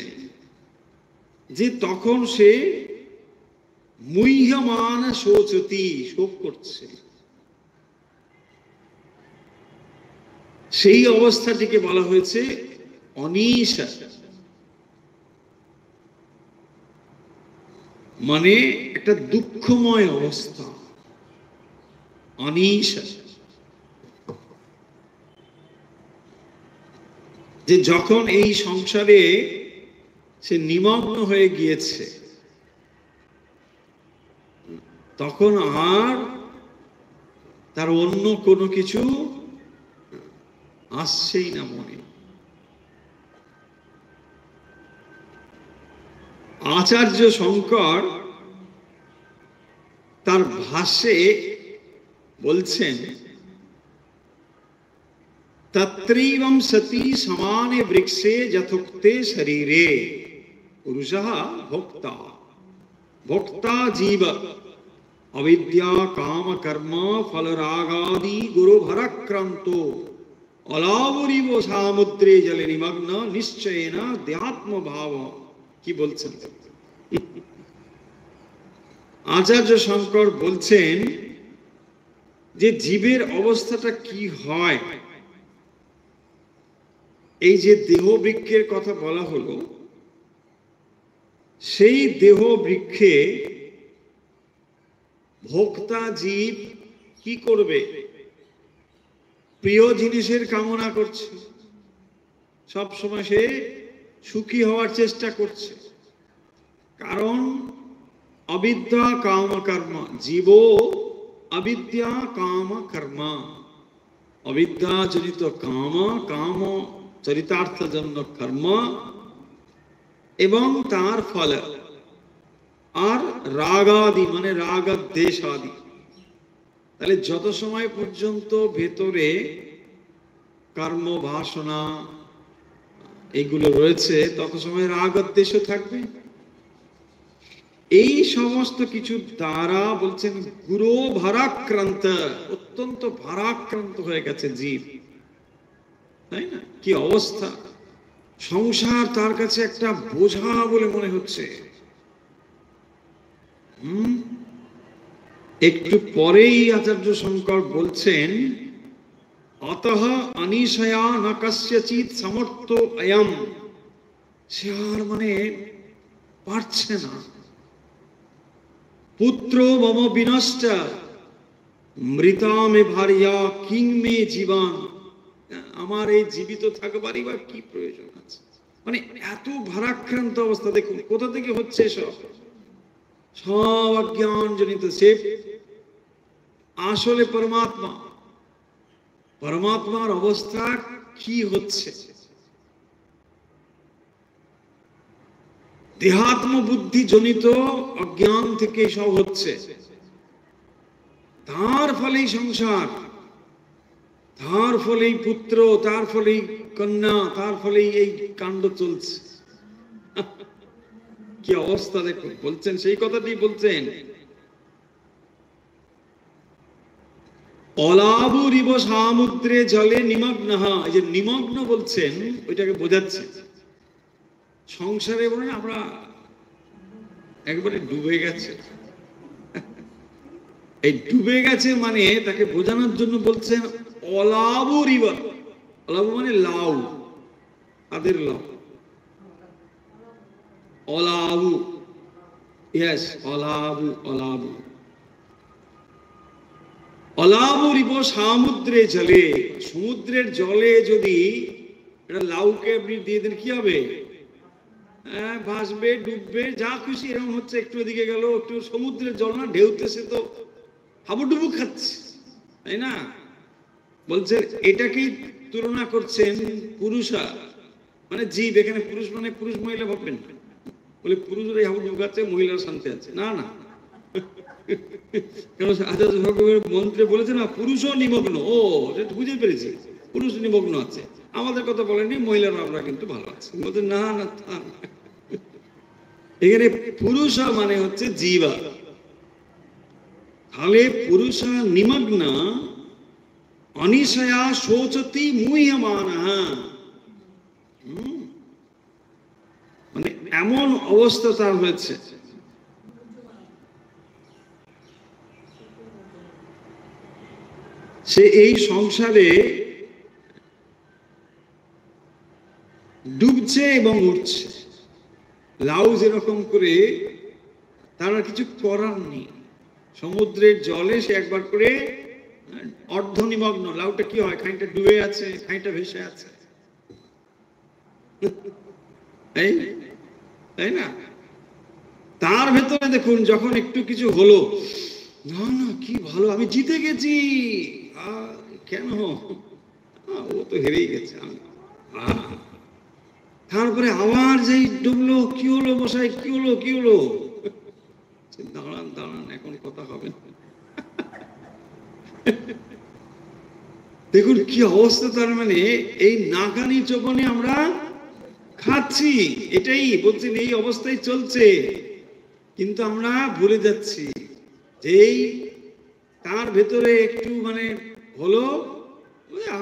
যে তখন সে মুহ্যমান শোচতি, শোক করছে। সেই অবস্থাটিকে বলা হয়েছে অনিশা, মানে একটা দুঃখময় অবস্থা, অনিশা। যে যখন এই সংসারে সে নিমগ্ন হয়ে গিয়েছে, তখন আর তার অন্য কোনো কিছু আসছেই না মনে। আচার্য শঙ্কর তার ভাষ্যে বলছেন, তত্রৈবং সতি সমানে বৃক্ষে যথোক্তে শরীরে পুরুষঃ ভোক্তা, ভোক্তা জীব अविद्या काम कर्म फल रागादि गुरु भराक्रांत अलावरीव सामुद्रे जले निमग्न निश्चयेन देहात्म भाव। কি বলছেন? আচার্য শঙ্কর বলছেন যে জীবের অবস্থাটা কি হয়। এই যে দেহ বৃক্ষের কথা বলা হলো, সেই দেহ বৃক্ষে ভোক্তা জীব কি করবে? প্রিয় জিনিসের কামনা করছে, সব সময় সে সুখী হওয়ার চেষ্টা করছে। কারণ অবিদ্যা কাম কর্ম, জীব অবিদ্যা কাম কর্ম, অবিদ্যা জনিত কাম, কাম চরিতার্থ জন্য কর্ম এবং তার ফল, আর রাগাদি মানে রাগ দেশ আদি। তাহলে যত সময় পর্যন্ত ভেতরে কর্ম বাসনা এইগুলো রয়েছে, তত সময় রাগ দেশও থাকবে। এই সমস্ত কিছু দ্বারা বলছেন গুরু ভারাক্রান্ত, অত্যন্ত ভারাক্রান্ত হয়ে গেছে জীব, তাই না? কি অবস্থা! সংসার তার কাছে একটা বোঝা বলে মনে হচ্ছে। একটু পরেই আচার্য শঙ্কর বলছেন, অতঃ অনিশয়া ন কস্যচিৎ সমর্থ অয়ম, সে আর মানে পারছে না। পুত্র মম বিনষ্ট মৃতা মে ভার্যা কিং মে জীবন, আমার এই জীবিত থাকবারই বা কি প্রয়োজন আছে? মানে এত ভারাক্রান্ত অবস্থা। দেখুন কোথা থেকে হচ্ছে সব, সব অজ্ঞান জনিত। সে আসলে পরমাত্মা, পরমাত্মার অবস্থা কি হচ্ছে? দেহাত্ম বুদ্ধি জনিত অজ্ঞান থেকে সব হচ্ছে। তার ফলেই সংসার, তার ফলেই পুত্র, তার ফলেই কন্যা, তার ফলেই এই কাণ্ড চলছে। কি অবস্থা দেখুন! বলছেন সেই কথাটি বলছেন, অলাবুরিব সমুদ্রে জলে নিমগ্ন। এই যে নিমগ্ন বলছেন, ওইটাকে বোঝাচ্ছে সংসারে বলে আমরা একবারে ডুবে গেছে। এই ডুবে গেছে মানে তাকে বোঝানোর জন্য বলছেন অলাবুরিব। অলাবু মানে লাউ, তাদের লাউ, অলাবু। ইয়েস, অলাবু, অলাবু। অলাবুরিব সমুদ্রে জলে, সমুদ্রের জলে যদি এটা লাউকে আপনি দিয়ে দেন, কি হবে? ভাসবে, ডুববে, যা খুশি এরকম হচ্ছে। একটু এদিকে গেল, একটু সমুদ্রের জল না, ঢেউতেছে তো হাবুডুবু খাচ্ছে, তাই না? বলছে এটাকেই তুলনা করছেন পুরুষা, মানে জীব, এখানে পুরুষ মানে পুরুষ মহিলা ভাববেন, বলে পুরুষরাই হাবুড ঢুকাচ্ছে, মহিলারা শান্তি আছে, না না। কেন আচার্য ভগবানের মন্ত্রে বলেছে না, পুরুষও নিমগ্ন, ও সেটা বুঝে পেরেছি, পুরুষ নিমগ্ন আছে, আমাদের কথা বলেনি, মহিলারা আমরা কিন্তু ভালো আছি, বলতে না না তা না। এখানে পুরুষা মানে হচ্ছে জীবা, তাহলে পুরুষা নিমগ্ন অনিশয়া শোচতি মুহ্যমানা, মানে এমন অবস্থা তার হয়েছে। সে এই সংসারে ডুবছে এবং উঠছে, লাউ যেরকম করে, তার কিছু করার নেই, সমুদ্রের জলে সে একবার করে অর্ধ নিমগ্ন, লাউটা কি হয়, খানিকটা ডুবে আছে, খানিকটা ভেসে আছে, তাই না? তার ভেতরে দেখুন যখন একটু কিছু হলো, না না কি ভালো, আমি জিতে গেছি, কেন, ও তো হেরেই গেছে, তারপরে আবার যেই ডুবলো, কি হলো মশাই, কি হলো কি হলো, দাঁড়ান দাঁড়ান এখন কথা হবে না। দেখুন কি অবস্থা, তার মানে এই নাকানি চোপনে আমরা খাচ্ছি, এটাই বলছেন, এই অবস্থায় চলছে, কিন্তু আমরা ভুলে যাচ্ছি যেই তার ভেতরে একটু মানে হলো,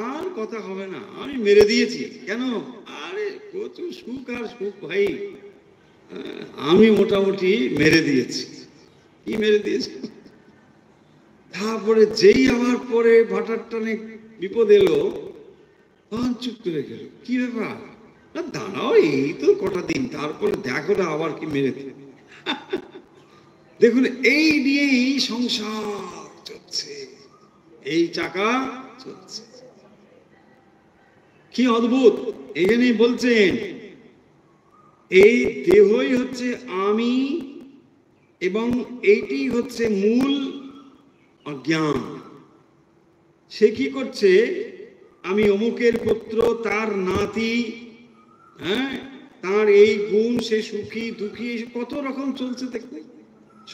আর কথা হবে না, আমি মেরে দিয়েছি, কেন, আরে প্রচুর সুখ আর সুখ ভাই, আমি মোটামুটি মেরে দিয়েছি, কি মেরে দিয়েছি। তারপরে যেই আমার পরে ভাটার টানে বিপদ এলো, তখন চুপ করে গেল, কি ব্যাপার, না দাঁড়াও, এই তো কটা দিন, তারপরে দেখো না আবার কি মেরে দিল। দেখুন এই নিয়েই সংসার চলছে, এই চাকা চলছে, কি অদ্ভুত। এখানে বলছেন এই দেহই হচ্ছে আমি, এবং এইটি হচ্ছে মূল অজ্ঞান। সে কি করছে, আমি অমুকের পুত্র, তার নাতি, হ্যাঁ, তার এই গুণ, সে সুখী দুঃখী, কত রকম চলছে, দেখতে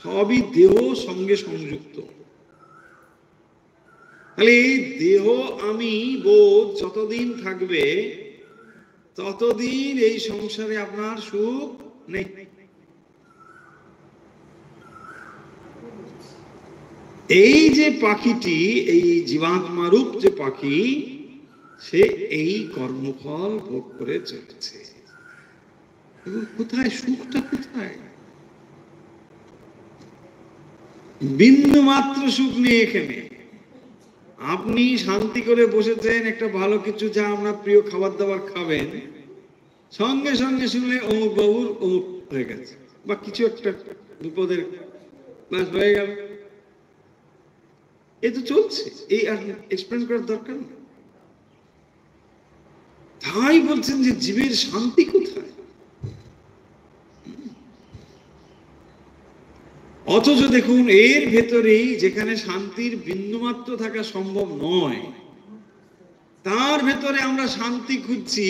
সবই দেহ সঙ্গে সংযুক্ত। তাহলে এই দেহ আমি বোধ যতদিন থাকবে, ততদিন এই সংসারে আপনার সুখ নেই। এই যে পাখিটি, এই জীবাত্মারূপ যে পাখি, সে এই কর্মফল ভোগ করে চলেছে, কোথায় সুখটা, কোথায়, বিন্দু মাত্র সুখ নেই এখানে। আপনি শান্তি করে বসেছেন, একটা ভালো কিছু, যা আমরা প্রিয় খাবার দাবার খাবেন, সঙ্গে সঙ্গে শুনলে অমুক বাবুর অমুক হয়ে গেছে, বা কিছু একটা বিপদের ব্যাস হয়ে গেল, এ তো চলছে, এই আর এক্সপ্লেন করার দরকার নেই। তাই বলছেন যে জীবের শান্তি কোথায়, অথচ দেখুন এর ভেতরেই যেখানে শান্তির বিন্দুমাত্র থাকা সম্ভব নয়, তার ভেতরে আমরা শান্তি খুঁজছি,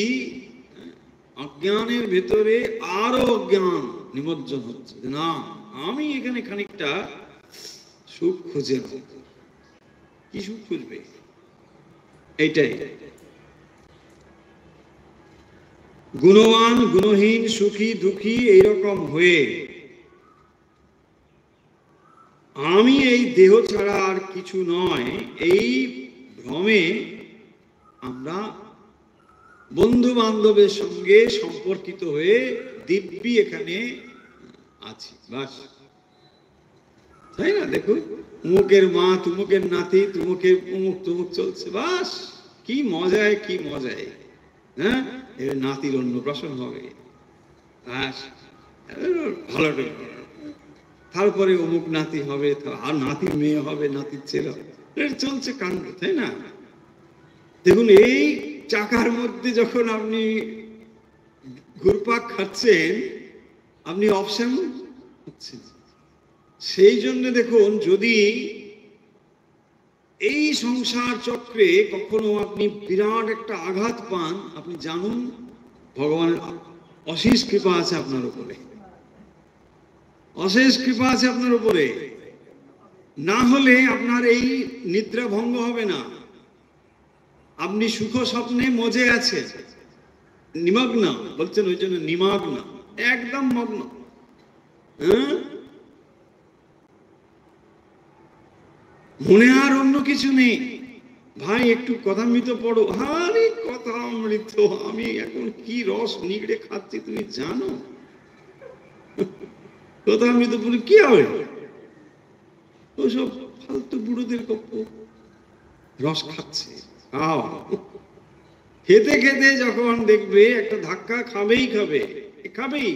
অজ্ঞানের ভেতরে আরো অজ্ঞান নিমজ্জন হচ্ছে, না আমি এখানে খানিকটা সুখ খুঁজে নেব, কি সুখ খুঁজবে, এইটাই গুণবান গুণহীন, সুখী দুঃখী, এইরকম হয়ে আমি এই দেহ ছাড়া আর কিছু নয়, এই ভ্রমে আমরা বন্ধু বান্ধবের সঙ্গে সম্পর্কিত হয়ে দিব্যি এখানে আছি, বাস, তাই না? দেখুন উমুকের মা, তুমুকের নাতি, তুমুকের উমুক তুমুক চলছে, বাস কি মজায়, কি মজায়, হ্যাঁ, নাতির অন্নপ্রাশন হবে, বাস ভালো, তারপরে অমুক নাতি হবে, আর নাতির মেয়ে হবে, নাতির ছেলে হবে, চলছে কাণ্ড, তাই না? দেখুন এই চাকার মধ্যে যখন আপনি ঘুরপাক খাচ্ছেন, আপনি অপশন হচ্ছেন। সেই জন্য দেখুন যদি এই সংসার চক্রে কখনো আপনি বিরাট একটা আঘাত পান, আপনি জানুন ভগবানের অশেষ কৃপা আছে আপনার উপরে, অশেষ কৃপা আছে আপনার উপরে। না হলে আপনার এই নিদ্রা ভঙ্গ হবে না। আপনি সুখ স্বপ্নে মজে আছে, নিমগ্ন বলছেন, ওই জন্য নিমগ্ন, একদম মগ্ন। মনে আর অন্য কিছু নেই। ভাই একটু কথামৃত পড়ো, আরে কথামৃত আমি এখন কি রস নিগড়ে খাচ্ছি তুমি জানো? কথামৃত বলে কি হবে? ওসব ফালতু বুড়োদের গল্প, রস খাচ্ছে। খাও, খেতে খেতে যখন দেখবে একটা ধাক্কা খাবেই খাবেই,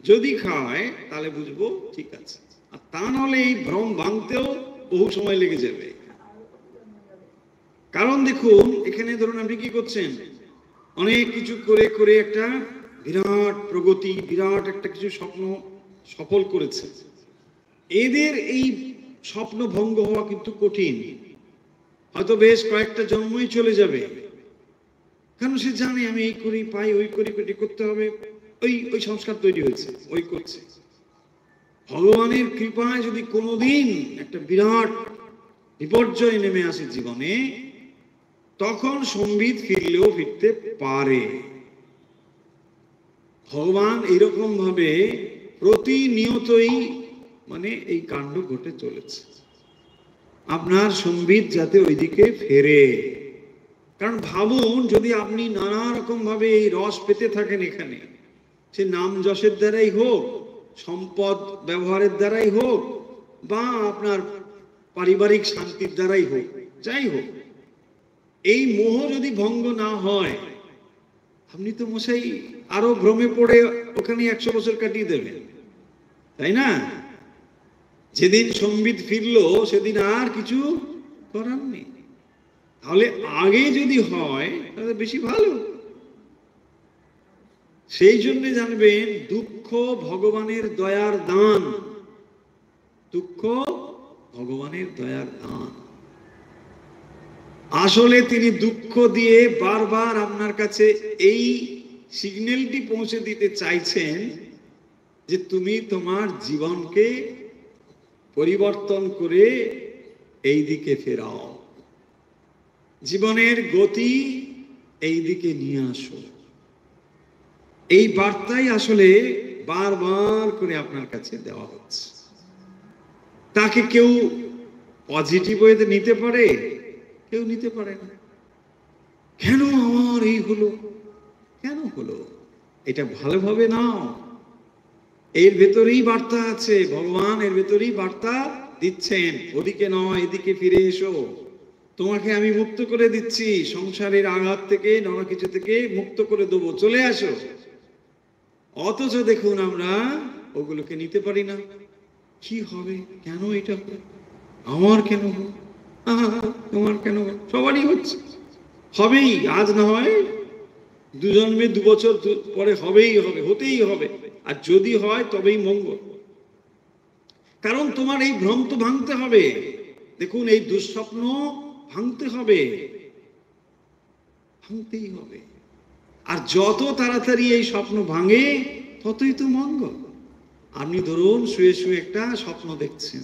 যদি খায় তাহলে বুঝবো ঠিক আছে, আর তা নাহলে এই ভ্রম ভাঙতেও বহু সময় লেগে যাবে। কারণ দেখুন, এখানে ধরুন আপনি কি করছেন, অনেক কিছু করে করে একটা বিরাট প্রগতি, বিরাট একটা কিছু স্বপ্ন সফল করেছে। এদের এই স্বপ্ন ভঙ্গ হওয়া কিন্তু কঠিন, হয়তো বেশ কয়েকটা জন্মই চলে যাবে। কারণ সে জানে আমি এই করি পাই, ওই করি করতে হবে, ওই ওই সংস্কার তৈরি হয়েছে, ওই করছে। ভগবানের কৃপায় যদি কোনোদিন একটা বিরাট বিপর্যয় নেমে আসে জীবনে, তখন সম্বিত ফিরলেও ফিরতে পারে। ভগবান এইরকম ভাবে প্রতিনিয়তই মানে এই কাণ্ড ঘটে চলেছে, আপনার সম্বিত যাতে ওইদিকে ফেরে। কারণ ভাবুন, যদি আপনি নানা রকম ভাবে এই রস পেতে থাকেন এখানে, সে নাম যশের দ্বারাই হোক, সম্পদ ব্যবহারের দ্বারাই হোক, বা আপনার পারিবারিক শান্তির দ্বারাই হোক, যাই হোক, এই মোহ যদি ভঙ্গ না হয়, আপনি তো মশাই আরো ভ্রমে পড়ে ওখানে 100 বছর কাটিয়ে দেবেন, তাই না? যেদিন সম্বিত ফিরলো সেদিন আর কিছু করার নেই। তাহলে আগে যদি হয় তাহলে বেশি ভালো। সেই জন্য জানবেন, দুঃখ ভগবানের দয়ার দান, দুঃখ ভগবানের দয়ার দান। আসলে তিনি দুঃখ দিয়ে বারবার আপনার কাছে এই সিগন্যালটি পৌঁছে দিতে চাইছেন যে তুমি তোমার জীবনকে পরিবর্তন করে এই দিকে ফেরাও, জীবনের গতি এই দিকে নিয়ে আসো। এই বার্তাই আসলে বারবার করে আপনার কাছে দেওয়া হচ্ছে। তাকে কেউ পজিটিভ ওয়েতে নিতে পারে, কেউ নিতে পারে না। কেন আমার এই হলো, কেন হলো, এটা ভালোভাবে নাও। এর ভেতরেই বার্তা আছে, ভগবান এর ভেতরেই বার্তা দিচ্ছেন, ওদিকে নয় এদিকে ফিরে এসো, তোমাকে আমি মুক্ত করে দিচ্ছি, সংসারের আঘাত থেকে, নানা কিছু থেকে মুক্ত করে দেবো, চলে আসো। অথচ দেখুন আমরা ওগুলোকে নিতে পারি না। কি হবে, কেন এটা হবে, আমার কেন হবে, তোমার কেন, সবারই হচ্ছে, হবেই, আজ না হয় 2 জন্মে 2 বছর পরে হবেই হবে, হতেই হবে। আর যদি হয় তবেই মঙ্গল। কারণ তোমার এই ভ্রম তো ভাঙতে হবে। দেখুন, এই দুঃস্বপ্ন ভাঙতে হবে, ভাঙতেই হবে। আর যত তাড়াতাড়ি এই স্বপ্ন ভাঙে ততই তো মঙ্গল। আপনি ধরুন শুয়ে শুয়ে একটা স্বপ্ন দেখছেন,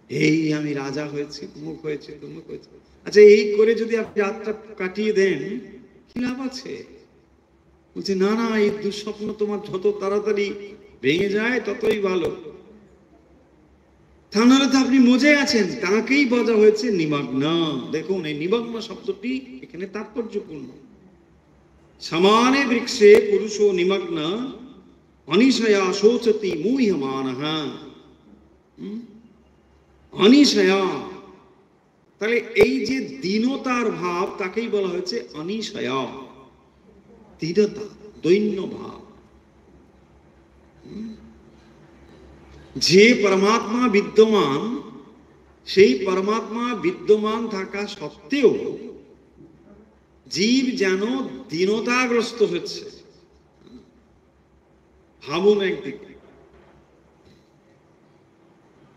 এই আমি রাজা হয়েছি, মুখ হয়েছে, মুখ হয়েছে। আচ্ছা, এই করে যদি আপনি রাতটা কাটিয়ে দেন, কি লাভ আছে? বলছে না না, এই দুঃস্বপ্ন তোমার যত তাড়াতাড়ি ভেঙে যায় ততই ভালো। তা নাহলে তো আপনি মজে আছেন, তাকেই বলা হয়েছে নিমগ্ন। দেখুন, এই নিমগ্ন শব্দটি এখানে তাৎপর্যপূর্ণ। সমানে বৃক্ষে পুরুষ নিমগ্ন অনিশয়া শোচতি মুহ্যমানঃ। অনিশয়া, তাহলে এই যে দীনতার ভাব, তাকেই বলা হয়েছে অনিশয়া, দৃঢ়তা, দৈন্য ভাব। যে পরমাত্মা বিদ্যমান, সেই পরমাত্মা বিদ্যমান থাকা সত্ত্বেও জীব যেন দীনতাগ্রস্ত হচ্ছে। ভাবুন একদিকে,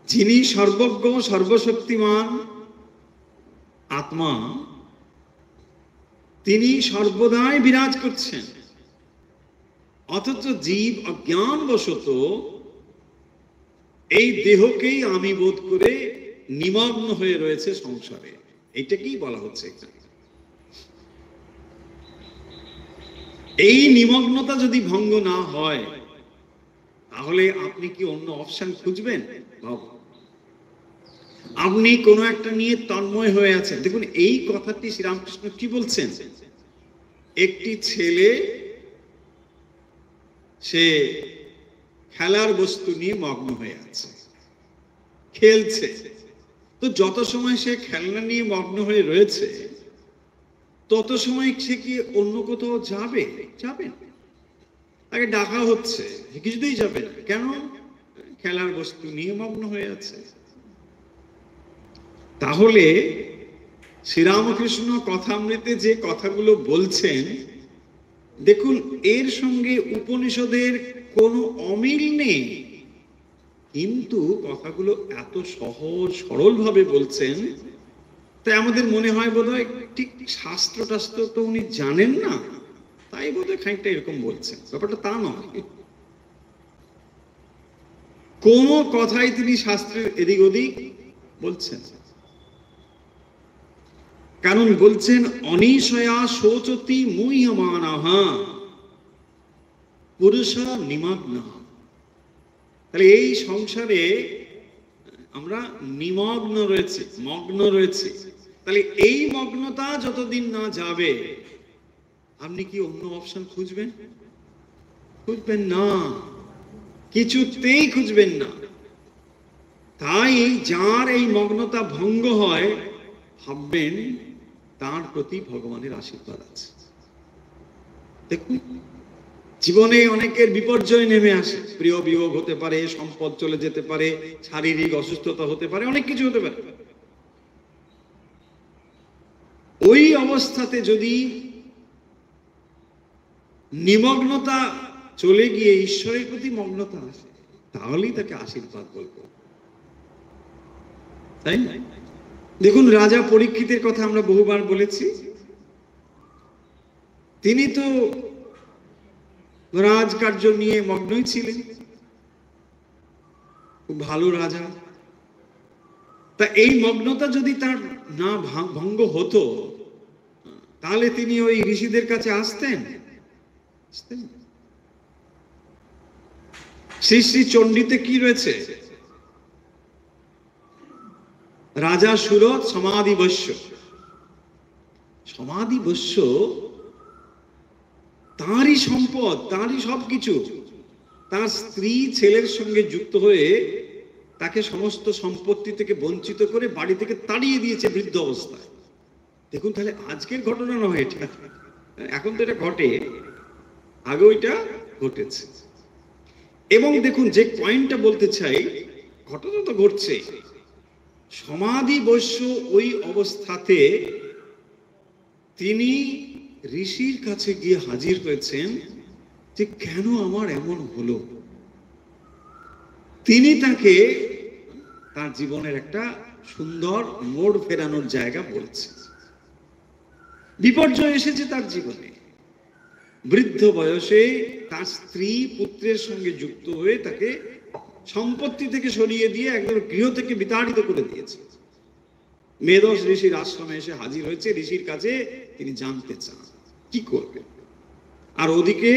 যিনি সর্বজ্ঞ সর্বশক্তিমান, আত্মা, তিনি সর্বদাই বিরাজ করছেন, অথচ জীব অজ্ঞানবশত এই দেহকেই আমি বোধ করে নিমগ্ন হয়ে রয়েছে সংসারে। এইটাকেই বলা হচ্ছে এখানে। এই নিমগ্নতা যদি ভঙ্গ না হয়, তাহলে আপনি কি অন্য অপশন খুঁজবেন? আপনি কোনো একটা নিয়ে তন্ময় হয়ে আছেন। দেখুন, এই কথাটি শ্রীরামকৃষ্ণ কি বলছেন? একটি ছেলে সে খেলার বস্তু নিয়ে মগ্ন হয়ে আছে, খেলছে। তো যত সময় সে খেলনা নিয়ে মগ্ন হয়ে রয়েছে, তত সময় সে কি অন্য কোথাও যাবে? যাবে না। তাকে ডাকা হচ্ছে, কিছুতেই যাবে না। কেন? খেলার বস্তু নিয়ে মগ্ন হয়ে আছে। তাহলে শ্রীরামকৃষ্ণ কথামৃতে যে কথাগুলো বলছেন, দেখুন, এর সঙ্গে উপনিষদের কোনো অমিল নেই, কিন্তু কথাগুলো এত সহজ সরল ভাবে বলছেন, তাই আমাদের মনে হয় বোধহয় ঠিক শাস্ত্র টাস্ত্র তো উনি জানেন না, তাই বোধহয় খানিকটা এরকম বলছেন। ব্যাপারটা তা নয়। কোন কথাই তিনি শাস্ত্রের এদিক ওদিক বলছেন। কারণ বলছেন, অনিশয়া শোচতি মুহ্যমানাহা পুরুষা নিমগ্না। তাহলে এই সংসারে আমরা নিমগ্ন রয়েছি, মগ্ন রয়েছি। তাহলে এই মগ্নতা যতদিন না যাবে, আপনি কি অন্য অপশন খুঁজবেন? খুঁজবেন না, কিছুতেই খুঁজবেন না। তাই যার এই মগ্নতা ভঙ্গ হয়, ভাববেন তার প্রতি ভগবানের আশীর্বাদ আছে। দেখুন, জীবনে অনেকের বিপর্যয় নেমে আসে। প্রিয় বিয়োগ হতে পারে, সম্পদ চলে যেতে পারে, শারীরিক অসুস্থতা হতে পারে, অনেক কিছু হতে পারে। ওই অবস্থাতে যদি নিমগ্নতা চলে গিয়ে ঈশ্বরের প্রতি মগ্নতা আসে, তাহলেই তাকে আশীর্বাদ বলবো, তাই না? দেখুন, রাজা পরীক্ষিতের কথা আমরা বহুবার বলেছি। তিনি তো রাজকার্য নিয়ে মগ্নই ছিলেন, খুব ভালো রাজা। তা এই মগ্নতা যদি তার না ভঙ্গ হতো, তাহলে তিনি ওই ঋষিদের কাছে আসতেন? শ্রী শ্রী চণ্ডীতে কি রয়েছে? রাজা সুরত সমাধি বস্য। সমাধি বস্য তাঁরই সম্পদ, তাঁরই সবকিছু। তার স্ত্রী ছেলের সঙ্গে যুক্ত হয়ে তাকে সমস্ত সম্পত্তি থেকে বঞ্চিত করে বাড়ি থেকে তাড়িয়ে দিয়েছে বৃদ্ধ অবস্থায়। দেখুন, তাহলে আজকের ঘটনা নয় এটা, এখন তো এটা ঘটে, আগে ওইটা ঘটেছে। এবং দেখুন, যে পয়েন্টটা বলতে চাই, ঘটনা তো ঘটছে। সমাধি বস্য ওই অবস্থাতে তিনি ঋষির কাছে গিয়ে হাজির হয়েছেন যে কেন আমার এমন হলো। তিনি তাকে তার জীবনের একটা সুন্দর মোড় ফেরানোর জায়গা বলছেন। বিপর্যয় এসেছে তার জীবনে, বৃদ্ধ বয়সে তার স্ত্রী পুত্রের সঙ্গে যুক্ত হয়ে তাকে সম্পত্তি থেকে সরিয়ে দিয়ে একদম গৃহ থেকে বিতাড়িত করে দিয়েছে। মেধস ঋষির আশ্রমে এসে হাজির হয়েছে, ঋষির কাছে তিনি জানতে চান কি করবে। আর ওদিকে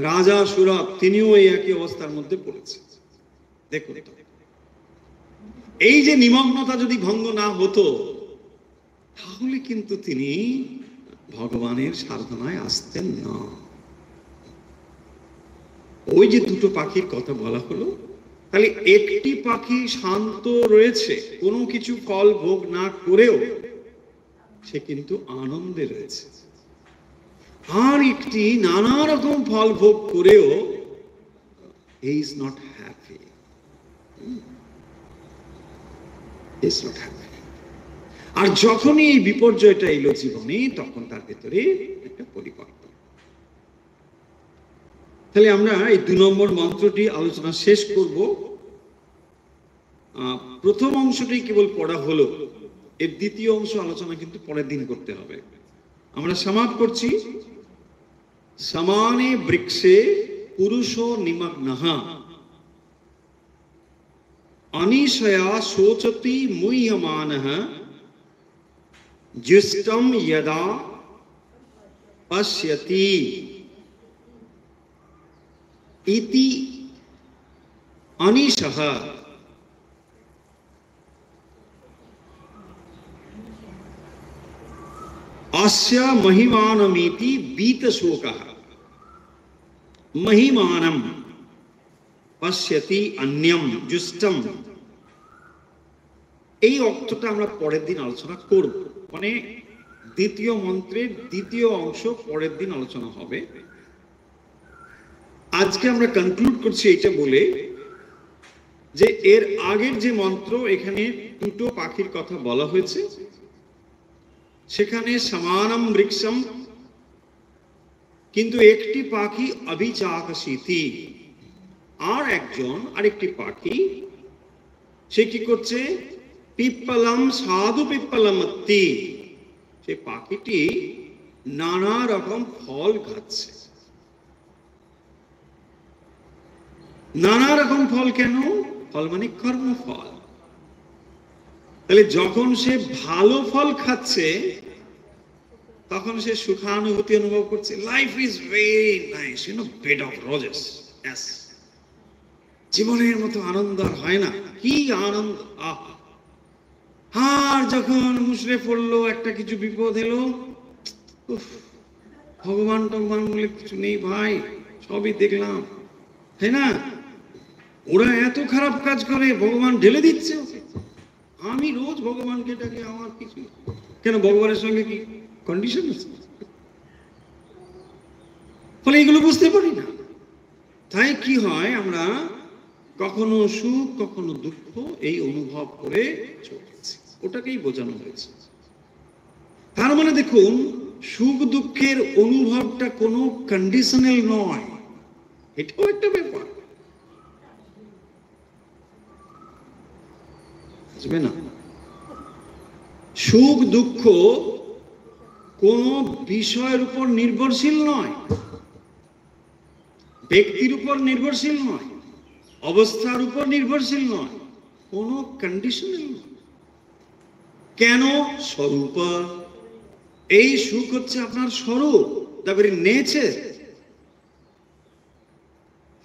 রাজা সুরত, তিনিও এই একই অবস্থার মধ্যে পড়েছে। দেখুন, এই যে নিমগ্নতা যদি ভঙ্গ না হতো, তাহলে কিন্তু তিনি ভগবানের সাধনায় আসতেন না। ওই যে দুটো পাখির কথা বলা হলো, তাহলে একটি পাখি শান্ত রয়েছে, কোনো কিছু ফল ভোগ না করেও সে কিন্তু আনন্দে রয়েছে। আর একটি নানা রকম ফল ভোগ করেও he is not happy. He is not happy. আর যখনই এই বিপর্যয়টা এলো জীবনে, তখন তার ভেতরে একটা পরিবর্তন। তাহলে আমরা এই 2 নম্বর মন্ত্রটি আলোচনা শেষ করব। প্রথম অংশটি কেবল পড়া হলো, এর দ্বিতীয় অংশ আলোচনা কিন্তু পরের দিন করতে হবে। আমরা সমাপ্ত করছি। সমানে বৃক্ষে পুরুষো নিমগ্নঃ অনিশয়া শোচতি মুহ্যমানঃ जुष्टं यदा पश्यति इति अनिशः अस्य महिमानमिति बीतशोकः महिमानं पश्यति अन्यं जुष्टं। এই অর্থটা আমরা পরের দিন আলোচনা করব, মানে দ্বিতীয় মন্ত্রের দ্বিতীয় অংশ পরের দিন আলোচনা হবে। আজকে আমরা কনক্লুড করছি এটা বলে যে এর আগের যে মন্ত্র, এখানে দুটো পাখির কথা বলা হয়েছে, সেখানে সমানম বৃক্ষম, কিন্তু একটি পাখি অভিচাকশিতি, আর আরেকটি পাখি সে কি করছে, পিপ্পলম সাধু পিপ্পলমত্তি, সে পাখিটি নানা রকম ফল খাচ্ছে। নানা রকম ফল কেন? ফল মানে কর্মফল। তাহলে যখন সে ভালো ফল খাচ্ছে তখন সে সুখানুভূতি অনুভব করছে। Life is very nice, you know, bed of roses. জীবনের মতো আনন্দ আর হয় না। কি আনন্দ! আহা! আর যখন মুশরে পড়লো, একটা কিছু বিপদ এলো, ভগবান টগবান বলে কিছু নেই ভাই, সবই দেখলাম, তাই না? ওরা এত খারাপ কাজ করে, ভগবান ঢেলে দিচ্ছে। আমি রোজ ভগবানকে ডাকি, আমার কিছু কেন? ভগবানের সঙ্গে কি কন্ডিশন আছে? ফলে এগুলো বুঝতে পারি না। তাই কি হয়, আমরা কখনো সুখ কখনো দুঃখ এই অনুভব করে চলছি। ওটাকেই বোঝানো হয়েছে। তার মানে দেখুন, সুখ দুঃখের অনুভবটা কোনো কন্ডিশনাল নয়, এটাও একটা ব্যাপার, বুঝবে না? সুখ দুঃখ কোন বিষয়ের উপর নির্ভরশীল নয়, ব্যক্তির উপর নির্ভরশীল নয়, অবস্থার উপর নির্ভরশীল নয়, কোন কন্ডিশনাল নয়। কেন? স্বরূপ। এই সুখ হচ্ছে আপনার স্বরূপ, তারপরে নেচার।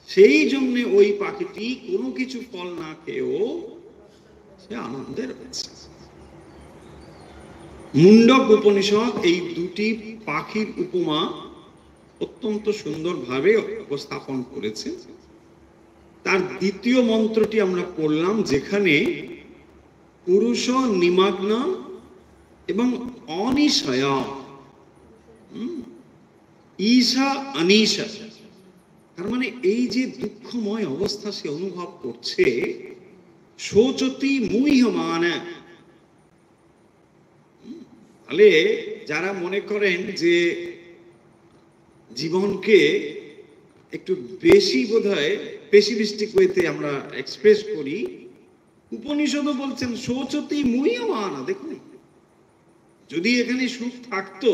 সেই জন্য ওই পাখিটি কোনো কিছু ফল না খেয়েও সে আনন্দের রয়েছে। মুন্ডক উপনিষদ এই দুটি পাখির উপমা অত্যন্ত সুন্দরভাবে উপস্থাপন করেছে। তার দ্বিতীয় মন্ত্রটি আমরা পড়লাম, যেখানে পুরুষ নিমগ্ন এবং অনিশয়া, ঈশা অনিশা, তার মানে এই যে দুঃখময় অবস্থা সে অনুভব করছে, শোচতি মুহ্যমান। তাহলে যারা মনে করেন যে জীবনকে একটু বেশি বোধহয় পেসিমিস্টিক ওয়েতে আমরা এক্সপ্রেস করি, উপনিষদও বলছেন শোচতি মুহ্যমান। দেখুন, যদি এখানে সুখ থাকতো,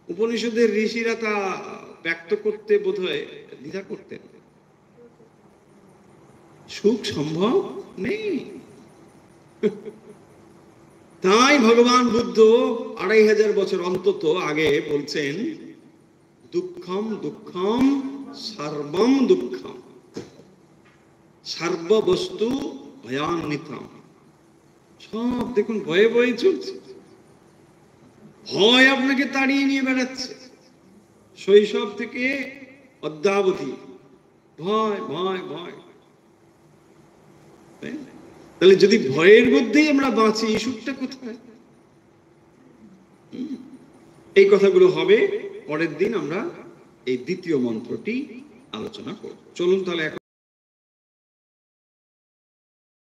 উপনিষদের ঋষিরা তা ব্যক্ত করতে বোধহয় দ্বিধা করতেন। সুখ সম্ভব নেই। তাই ভগবান বুদ্ধ 2500 বছর অন্তত আগে বলছেন, দুঃখম দুঃখম সর্বম দুঃখম সর্ববস্তু ভয়ান্বিতম। সব দেখুন ভয়ে ভয়ে চলছে, ভয় আপনাকে তাড়িয়ে নিয়ে বেড়াচ্ছে শৈশব থেকে অদ্যাবধি। ভয় ভয় ভয়। তাহলে যদি ভয়ের মধ্যেই আমরা বাঁচি, সুখটা কোথায়? এই কথাগুলো হবে পরের দিন। আমরা এই দ্বিতীয় মন্ত্রটি আলোচনা করব। চলুন তাহলে